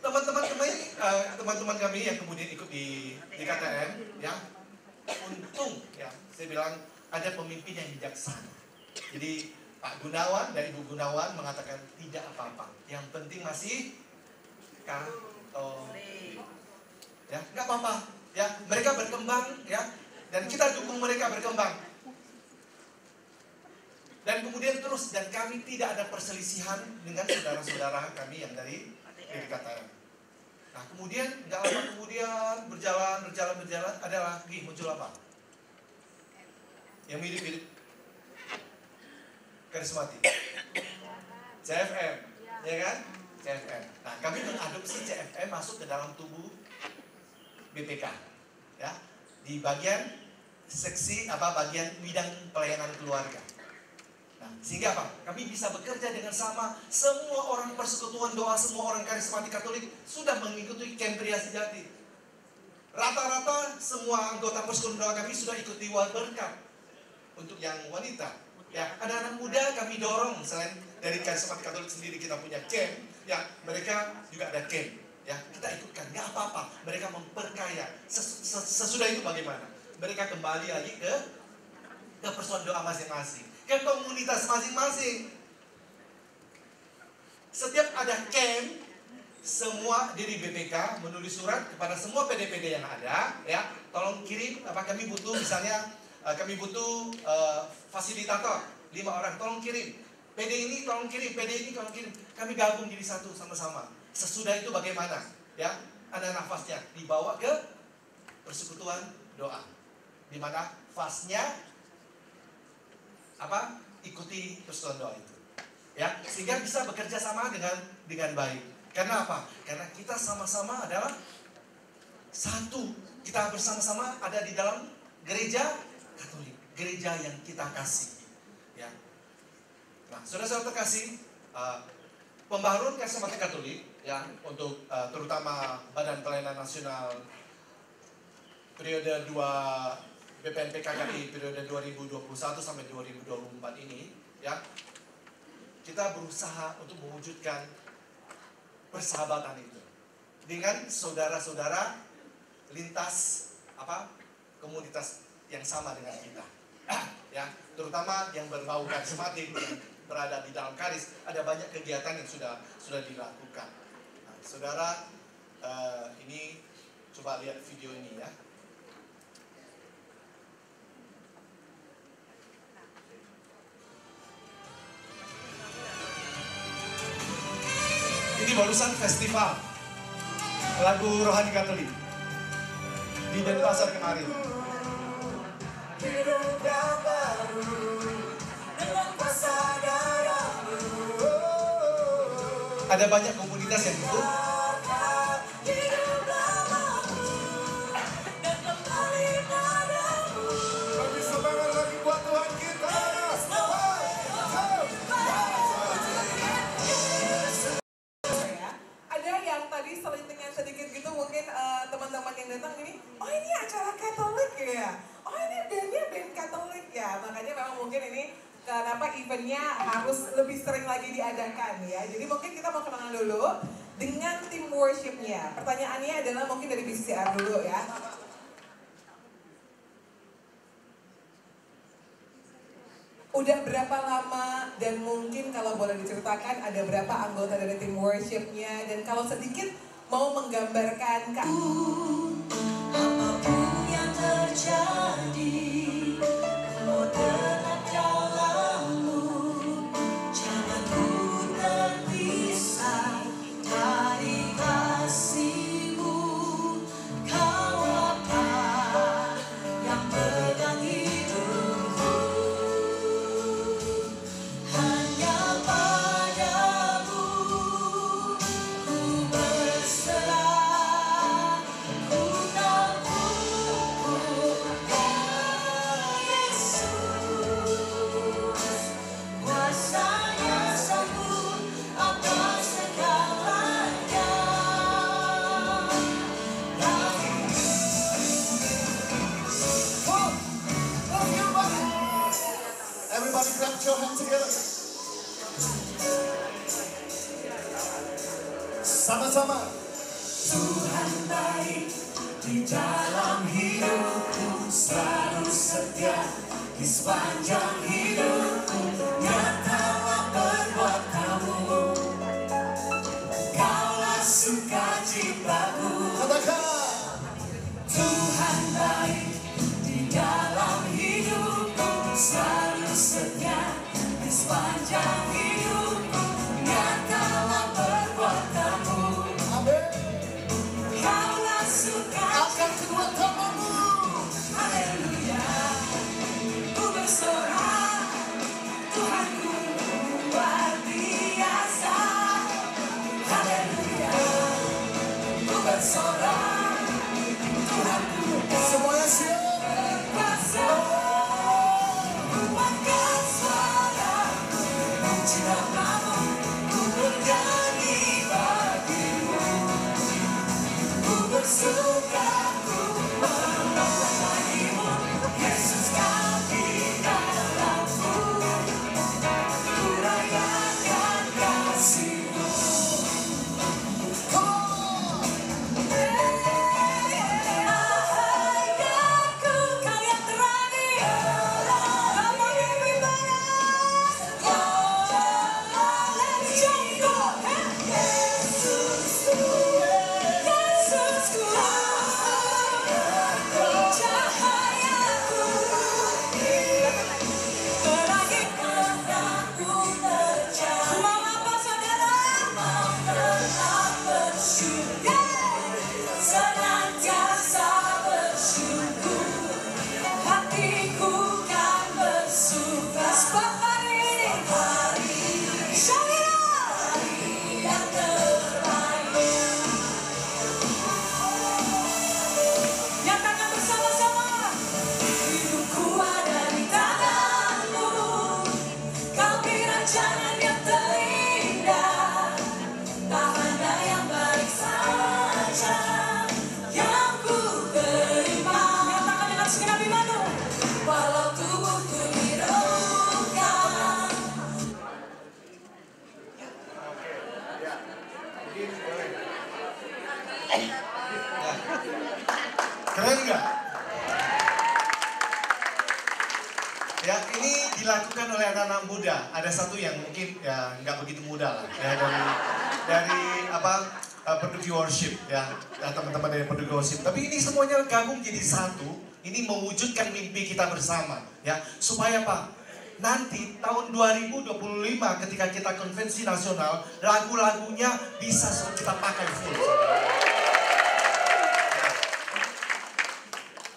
Teman-teman kami yang kemudian ikut di KTM, ya, untung ya, saya bilang ada pemimpin yang bijaksana. Jadi Pak Gunawan dan Ibu Gunawan mengatakan tidak apa-apa, yang penting masih Katolik, ya, nggak apa-apa, ya, mereka berkembang, ya, dan kita dukung mereka berkembang. Dan kemudian terus, dan kami tidak ada perselisihan dengan saudara-saudara kami yang dari KTM. Nah kemudian, nggak lama kemudian berjalan, ada lagi muncul apa? Yang mirip-mirip karismatik. CFM, ya kan? CFM. Nah kami mengadopsi CFM masuk ke dalam tubuh BPK, ya, di bagian seksi bagian bidang pelayanan keluarga. Nah, sehingga apa? Kami bisa bekerja dengan sama. Semua orang persekutuan doa, semua orang karismatik Katolik sudah mengikuti camp Pria Sejati. Rata-rata semua anggota persekutuan doa kami sudah ikuti berkat. Untuk yang wanita, ya, anak-anak muda kami dorong. Selain dari karismatik Katolik sendiri kita punya camp, ya, mereka juga ada camp. Ya, kita ikutkan, nggak apa-apa. Mereka memperkaya. Sesudah itu bagaimana? Mereka kembali lagi ke persekutuan doa masing-masing, ke komunitas masing-masing. Setiap ada camp, semua dari BPK menulis surat kepada semua PD-PD yang ada, ya, tolong kirim, kami butuh misalnya, kami butuh fasilitator 5 orang, tolong kirim. PD ini tolong kirim, PD ini tolong kirim. Kami gabung jadi satu sama-sama. Sesudah itu bagaimana? Ya, ada nafasnya dibawa ke persekutuan doa, di mana fasnya ikuti persekutuan doa itu, ya, sehingga bisa bekerja sama dengan baik. Karena apa? Karena kita sama-sama adalah satu. Kita bersama-sama ada di dalam gereja Katolik, gereja yang kita kasih, ya. Nah, saudara-saudara terkasih, pembaharuan karismatik Katolik, ya, untuk terutama Badan Pelayanan Nasional periode 2 BPN PKKI periode 2021 sampai 2024 ini, ya, kita berusaha untuk mewujudkan persahabatan itu dengan saudara-saudara lintas komunitas yang sama dengan kita, ya, terutama yang berbau karismatik yang berada di dalam karis. Ada banyak kegiatan yang sudah dilakukan. Nah, saudara, ini coba lihat video ini, ya. Ini barusan festival lagu rohani Katolik di Denpasar kemarin. Ada banyak komunitas yang ikut. Kami semangat lagi buat Tuhan kita. Sedikit gitu mungkin teman-teman yang datang gini, oh ini acara Katolik ya, oh ini bandnya band Katolik ya, makanya memang mungkin ini kenapa eventnya harus lebih sering lagi diadakan ya. Jadi mungkin kita mau kenalan dulu dengan tim worshipnya. Pertanyaannya adalah mungkin dari BCCR dulu ya. Udah berapa lama dan mungkin kalau boleh diceritakan ada berapa anggota dari tim worshipnya, dan kalau sedikit mau menggambarkan apapun yang terjadi, mau tetap dalammu, jangan ku terpisah dari kasihmu. Kau apa yang pegang hidupku, hanya padamu ku berserah. Ku tak Sama-sama. Tuhan baik di dalam hidupku, selalu setia di sepanjang hidupku. Nyatalah perbuatanmu, Kaulah sukacitaku. Tuhan baik di dalam hidupku, selalu setia di sepanjang hidupku. Nyatalah perbuatanmu, Kaulah sukacitaku. Angkat kedua tanganmu. Haleluya, ku bersorak, Tuhanku luar biasa. Haleluya, ku bersorak, Tuhanku Semuanya siap. berkuasa. Ku angkat suara, puji namamu, ku bernyanyi bagimu. Ku bersuka, ku memuliamu, Yesus Kau di dalamku. Ku rayakan kasih-Mu. Hayatku Kau yang terangi. Come on everybody. Let's jump go. Yesusku, Yesusku, cahayaku, terangi terangku terjauh. Mau apa saudara? Mau tetap bersyukur, senantiasa bersyukur. Hatiku kan bersuka sebab hari syariat yang terbaik. Nyatakan bersama-sama, hidupku ada di tangan-Mu. Kau beri rancangan yang terindah, tak hanya yang baik saja yang ku terima. Nyatakan dengan segenap iman-Mu, walau tubuhku diluka. Keren nggak? Ya, ini dilakukan oleh anak-anak muda. Ada satu yang mungkin ya nggak begitu muda lah, ya dari apa Produk Worship ya, teman-teman dari Produk Worship. Tapi ini semuanya gabung jadi satu. Ini mewujudkan mimpi kita bersama, ya supaya apa? Nanti tahun 2025 ketika kita konvensi nasional, lagu-lagunya bisa kita pakai full.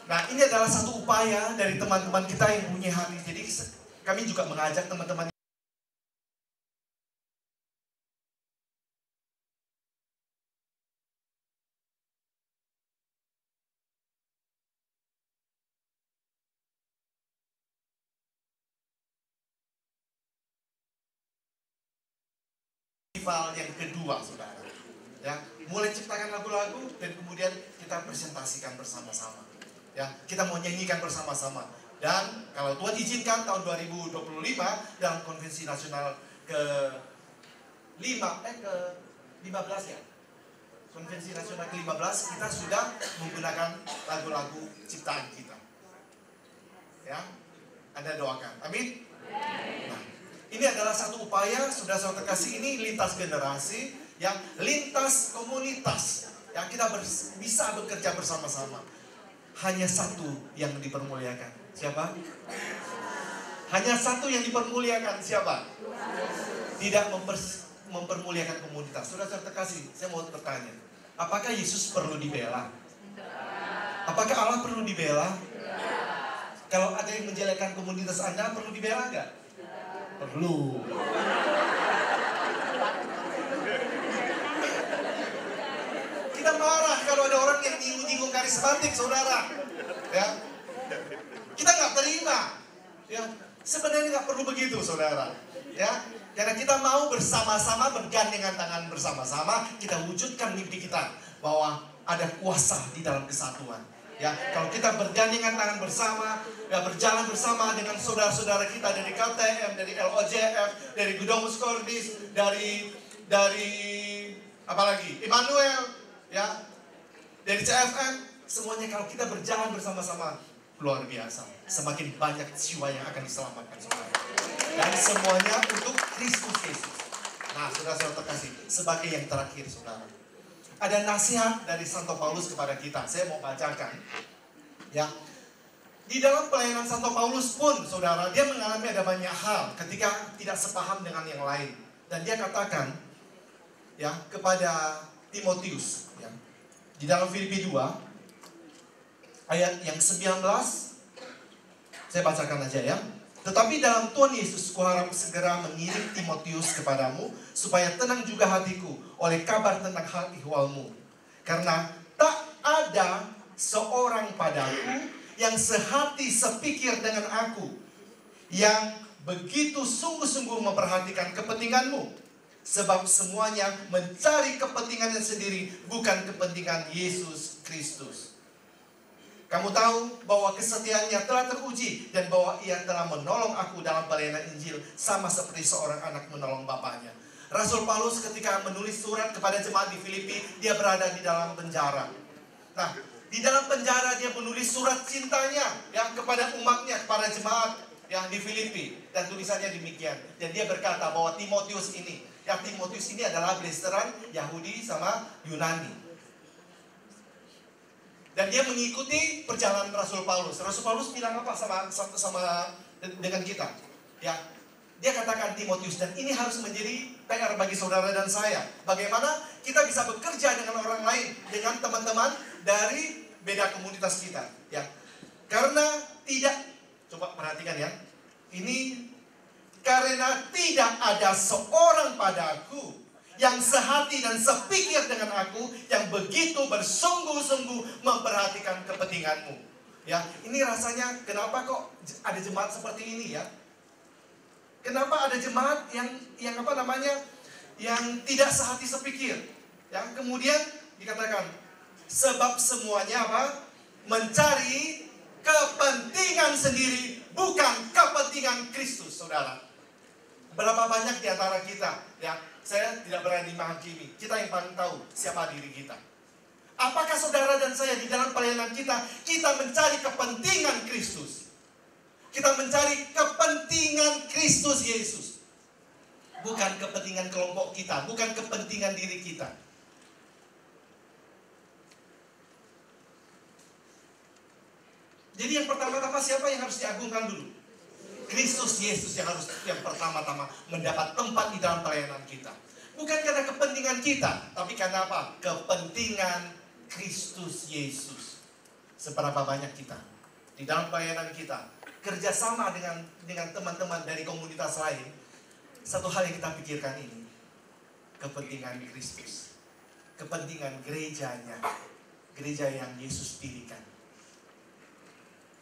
Nah, ini adalah satu upaya dari teman-teman kita yang punya hati. Jadi kami juga mengajak teman-teman festival yang kedua, saudara. Ya, mulai ciptakan lagu-lagu dan kemudian kita presentasikan bersama-sama. Ya, kita mau nyanyikan bersama-sama. Dan kalau Tuhan izinkan tahun 2025 dalam konvensi nasional ke-15 ya. Konvensi nasional ke-15 kita sudah menggunakan lagu-lagu ciptaan kita. Ya. Anda doakan. Amin. Nah, ini adalah satu upaya, saudara-saudara terkasih, ini lintas generasi, yang lintas komunitas, yang kita bisa bekerja bersama-sama. Hanya satu yang dipermuliakan. Siapa? Hanya satu yang dipermuliakan. Siapa? Tidak mempermuliakan komunitas. Saudara-saudara terkasih, saya mau bertanya. Apakah Yesus perlu dibela? Apakah Allah perlu dibela? Kalau ada yang menjelekkan komunitas Anda, perlu dibela nggak? Perlu. Kita marah kalau ada orang yang nyinggung karismatik, saudara. Ya, kita nggak terima. Ya, sebenarnya nggak perlu begitu, saudara. Ya, karena kita mau bersama-sama bergandengan tangan bersama-sama, kita wujudkan mimpi kita bahwa ada kuasa di dalam kesatuan. Ya, kalau kita bergandengan tangan bersama, ya berjalan bersama dengan saudara-saudara kita dari KTM, dari LOJF, dari Gudomus Kordis, dari apalagi Immanuel, ya, dari CFM, semuanya kalau kita berjalan bersama-sama luar biasa. Semakin banyak jiwa yang akan diselamatkan, saudara. Dan semuanya untuk Kristus Yesus. Nah, saudara-saudara terkasih, sebagai yang terakhir, saudara, ada nasihat dari Santo Paulus kepada kita. Saya mau bacakan, ya. Di dalam pelayanan Santo Paulus pun, saudara, dia mengalami ada banyak hal ketika tidak sepaham dengan yang lain. Dan dia katakan, ya, kepada Timotius, ya, di dalam Filipi 2, ayat yang 19, saya bacakan aja ya. Tetapi dalam Tuhan Yesus, kuharap segera mengirim Timotius kepadamu, supaya tenang juga hatiku oleh kabar tentang hal ihwalmu. Karena tak ada seorang padaku yang sehati sepikir dengan aku, yang begitu sungguh-sungguh memperhatikan kepentinganmu. Sebab semuanya mencari kepentingannya sendiri, bukan kepentingan Yesus Kristus. Kamu tahu bahwa kesetiaannya telah teruji, dan bahwa ia telah menolong aku dalam pelayanan Injil, sama seperti seorang anak menolong bapaknya. Rasul Paulus ketika menulis surat kepada jemaat di Filipi, dia berada di dalam penjara. Nah, di dalam penjara dia menulis surat cintanya, ya, kepada umatnya, kepada jemaat yang di Filipi, dan tulisannya demikian. Dan dia berkata bahwa Timotius ini adalah blasteran Yahudi sama Yunani. Dan dia mengikuti perjalanan Rasul Paulus. Rasul Paulus bilang apa sama dengan kita? Ya, dia katakan Timotius, dan ini harus menjadi PR bagi saudara dan saya. Bagaimana kita bisa bekerja dengan orang lain, dengan teman-teman dari beda komunitas kita. Ya, karena tidak, coba perhatikan ya. Ini karena tidak ada seorang padaku yang sehati dan sepikir dengan aku, yang begitu bersungguh-sungguh memperhatikan kepentinganmu. Ya, ini rasanya kenapa kok ada jemaat seperti ini ya? Kenapa ada jemaat yang apa namanya, yang tidak sehati sepikir? Ya, kemudian dikatakan sebab semuanya apa? Mencari kepentingan sendiri, bukan kepentingan Kristus, saudara. Berapa banyak di antara kita, ya, saya tidak berani menghakimi. Kita yang paling tahu siapa diri kita. Apakah saudara dan saya di dalam pelayanan kita mencari kepentingan Kristus? Kita mencari kepentingan Kristus Yesus. Bukan kepentingan kelompok kita, bukan kepentingan diri kita. Jadi yang pertama-tama siapa yang harus diagungkan dulu? Kristus Yesus yang harus yang pertama-tama mendapat tempat di dalam pelayanan kita. Bukan karena kepentingan kita, tapi karena apa? Kepentingan Kristus Yesus. Seberapa banyak kita di dalam pelayanan kita kerjasama dengan teman-teman dari komunitas lain. Satu hal yang kita pikirkan ini, kepentingan Kristus, kepentingan gerejanya, gereja yang Yesus pilihkan.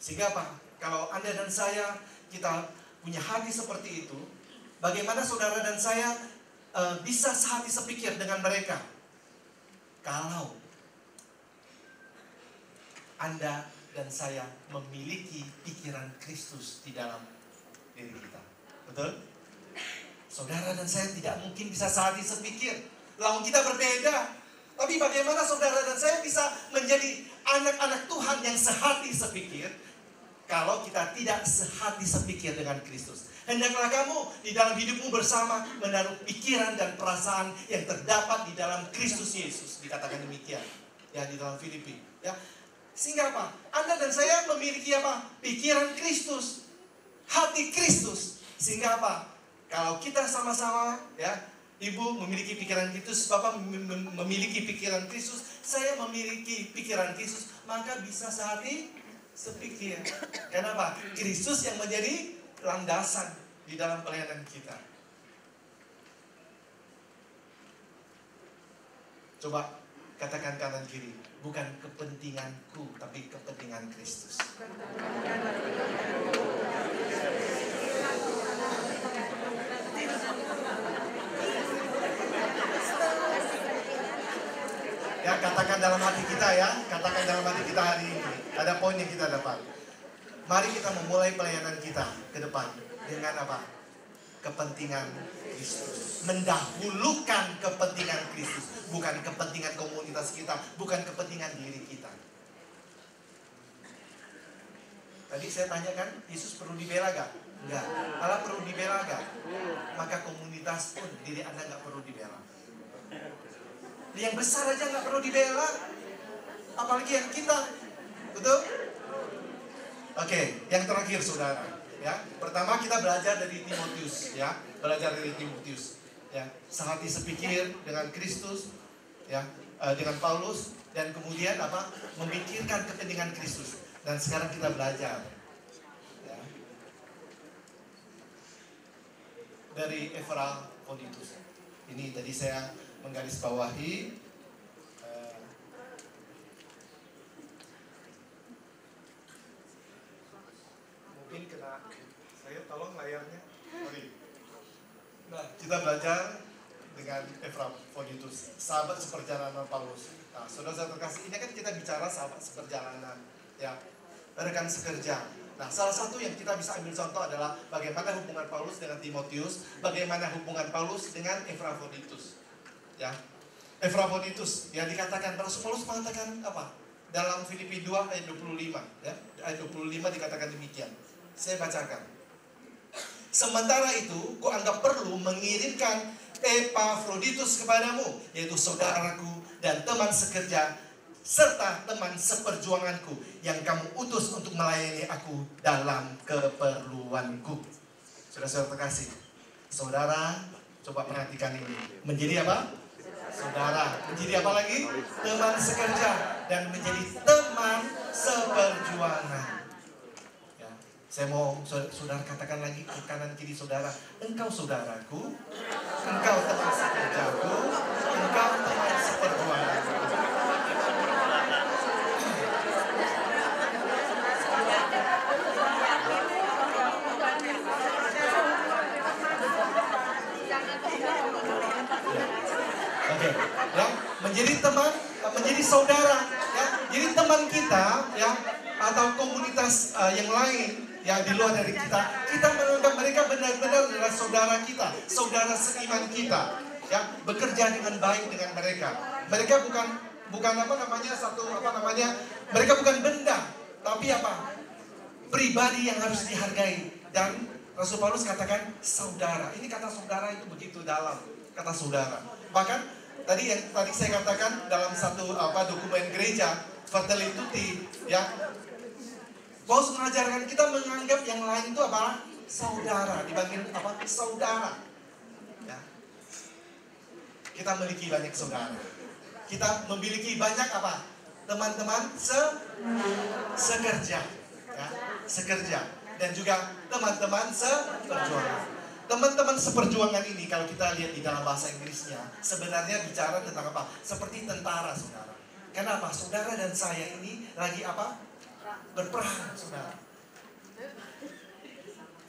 Sehingga apa? Kalau Anda dan saya kita punya hati seperti itu, bagaimana saudara dan saya bisa sehati sepikir dengan mereka? Kalau Anda dan saya memiliki pikiran Kristus di dalam diri kita. Betul? Saudara dan saya tidak mungkin bisa sehati sepikir. Lalu kita berbeda. Tapi bagaimana saudara dan saya bisa menjadi anak-anak Tuhan yang sehati sepikir kalau kita tidak sehati sepikir dengan Kristus? Hendaklah kamu di dalam hidupmu bersama menaruh pikiran dan perasaan yang terdapat di dalam Kristus Yesus. Dikatakan demikian ya di dalam Filipi. Ya, sehingga apa? Anda dan saya memiliki apa? Pikiran Kristus, hati Kristus. Sehingga apa? Kalau kita sama-sama, ya, Ibu memiliki pikiran Kristus, Bapak memiliki pikiran Kristus, saya memiliki pikiran Kristus, maka bisa sehati sepikir. Kenapa? Kristus yang menjadi landasan di dalam pelayanan kita. Coba katakan kanan kiri, bukan kepentinganku, tapi kepentingan Kristus. Ya, katakan dalam hati kita ya, katakan dalam hati kita hari ini. Ada poin yang kita dapat. Mari kita memulai pelayanan kita ke depan dengan apa? kepentingan Kristus. Mendahulukan kepentingan Kristus. Bukan kepentingan komunitas kita, bukan kepentingan diri kita. Tadi saya tanyakan, Yesus perlu dibela gak? Enggak. Allah perlu dibela gak? Maka komunitas pun diri Anda gak perlu dibela. Yang besar aja gak perlu dibela, apalagi yang kita. Betul? Oke, yang terakhir saudara, ya. Pertama kita belajar dari Timotius, ya. Belajar dari Timotius, ya. Sehati sepikir dengan Kristus, ya, dengan Paulus, dan kemudian apa? Memikirkan kepentingan Kristus. Dan sekarang kita belajar, ya, dari Epaphroditus. Ini tadi saya menggarisbawahi. Mungkin kena saya, tolong layarnya. Sorry. Nah, kita belajar dengan Epaphroditus, sahabat seperjalanan Paulus. Nah, saudara-saudara terkasih, ini kan kita bicara sahabat seperjalanan, ya, rekan sekerja. Nah, salah satu yang kita bisa ambil contoh adalah bagaimana hubungan Paulus dengan Timotius, bagaimana hubungan Paulus dengan Epaphroditus. Ya, Epaphroditus, ya, dikatakan Rasul Paulus mengatakan apa? Dalam Filipi 2 ayat 25, ya, ayat 25 dikatakan demikian. Saya bacakan. Sementara itu, kuanggap perlu mengirimkan Epaphroditus kepadamu, yaitu saudaraku dan teman sekerja, serta teman seperjuanganku yang kamu utus untuk melayani aku dalam keperluanku. Saudara-saudara terkasih, saudara, coba perhatikan ini. Menjadi apa? Saudara. Menjadi apa lagi? Teman sekerja dan menjadi teman seperjuangan. Ya, saya mau saudara katakan lagi ke kanan kiri saudara, engkau saudaraku, engkau teman sekerjaku, engkau teman seperjuanganku. Oke, ya, menjadi teman, menjadi saudara, ya, jadi teman kita, ya, atau komunitas yang lain, ya, di luar dari kita menganggap mereka benar-benar adalah saudara kita, saudara seiman kita, ya, bekerja dengan baik dengan mereka. Mereka bukan apa namanya mereka bukan benda, tapi apa? Pribadi yang harus dihargai. Dan Rasul Paulus katakan saudara. Ini kata saudara itu begitu dalam, kata saudara. Bahkan tadi saya katakan dalam satu dokumen gereja, Fratelli Tutti, ya, Paulus mengajarkan kita menganggap yang lain itu apa? Saudara, dibanding apa? Saudara. Ya. Kita memiliki banyak saudara. Kita memiliki banyak apa? Teman-teman sekerja, ya, sekerja, dan juga teman-teman seperjuangan. Teman-teman seperjuangan ini kalau kita lihat di dalam bahasa Inggrisnya sebenarnya bicara tentang apa? Seperti tentara, saudara. Kenapa? Saudara dan saya ini lagi apa? Berperang, saudara.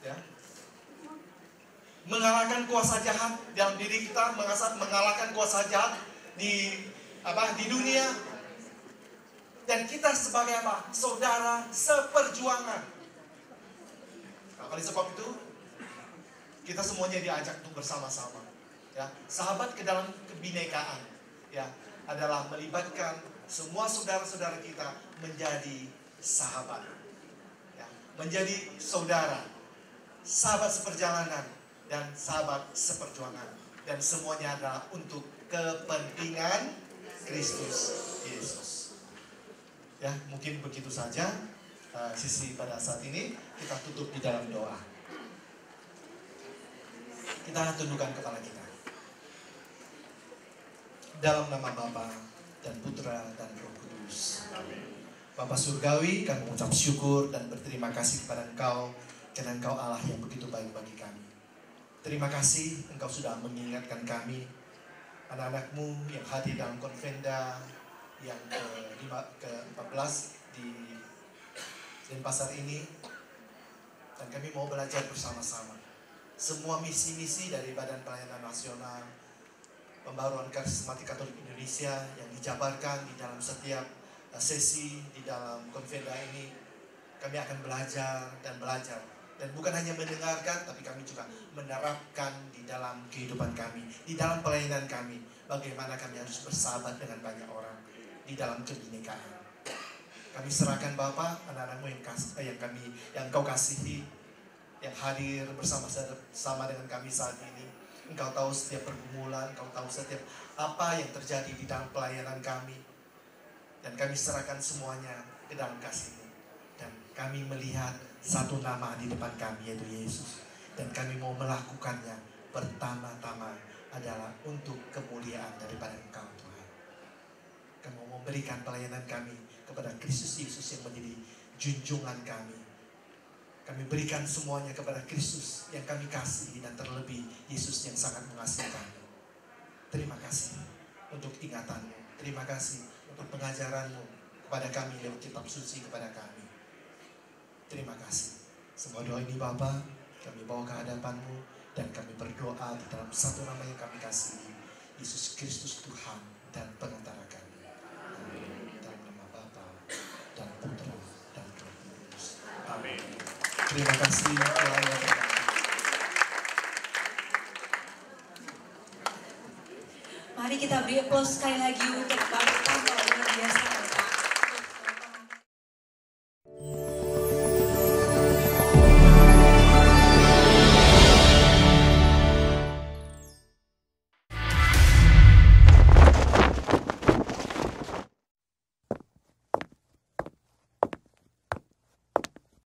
Ya. Mengalahkan kuasa jahat dalam diri kita, mengalahkan kuasa jahat di dunia. Dan kita sebagai apa? Saudara seperjuangan. Nah, oleh sebab itu kita semuanya diajak untuk bersama-sama, ya. Sahabat ke dalam kebinekaan, ya, adalah melibatkan semua saudara-saudara kita menjadi sahabat, ya, menjadi saudara, sahabat seperjalanan dan sahabat seperjuangan, dan semuanya adalah untuk kepentingan Kristus Yesus. Ya, mungkin begitu saja sisi pada saat ini. Kita tutup di dalam doa. Kita tundukkan kepala kita. Dalam nama Bapa dan Putra dan Roh Kudus. Amin. Bapa Surgawi, kami mengucap syukur dan berterima kasih kepada Engkau, karena Engkau Allah yang begitu baik bagi kami. Terima kasih Engkau sudah mengingatkan kami, anak-anak-Mu yang hadir dalam konvenda yang ke-14 di Denpasar ini. Dan kami mau belajar bersama-sama semua misi-misi dari Badan Pelayanan Nasional, Pembaruan Karismatik Katolik Indonesia yang dijabarkan di dalam setiap sesi di dalam konvenda ini. Kami akan belajar dan belajar Dan bukan hanya mendengarkan, tapi kami juga menerapkan di dalam kehidupan kami, di dalam pelayanan kami, bagaimana kami harus bersahabat dengan banyak orang di dalam kebinekaan. Kami serahkan Bapa, anak-anakmu yang kau kasihi, yang hadir bersama dengan kami saat ini. Engkau tahu setiap pergumulan, engkau tahu setiap apa yang terjadi di dalam pelayanan kami. Dan kami serahkan semuanya ke dalam kasih-Mu. Dan kami melihat satu nama di depan kami, yaitu Yesus. Dan kami mau melakukannya pertama-tama adalah untuk kemuliaan daripada Engkau, Tuhan. Kami mau memberikan pelayanan kami kepada Kristus Yesus yang menjadi junjungan kami. Kami berikan semuanya kepada Kristus yang kami kasihi, dan terlebih Yesus yang sangat mengasihi kami. Terima kasih untuk ingatan-Mu. Terima kasih untuk pengajaran-Mu kepada kami lewat kitab suci kepada kami. Terima kasih. Semua doa ini Bapa, kami bawa ke hadapan-Mu, dan kami berdoa di dalam satu nama yang kami kasihi, Yesus Kristus Tuhan dan pengantara kami. Amin. Dalam nama Bapa dan Putra dan Roh Kudus. Amin. Terima kasih Tuhan yang berkati. Mari kita beri aplaus sekali lagi untuk Bapak luar biasa.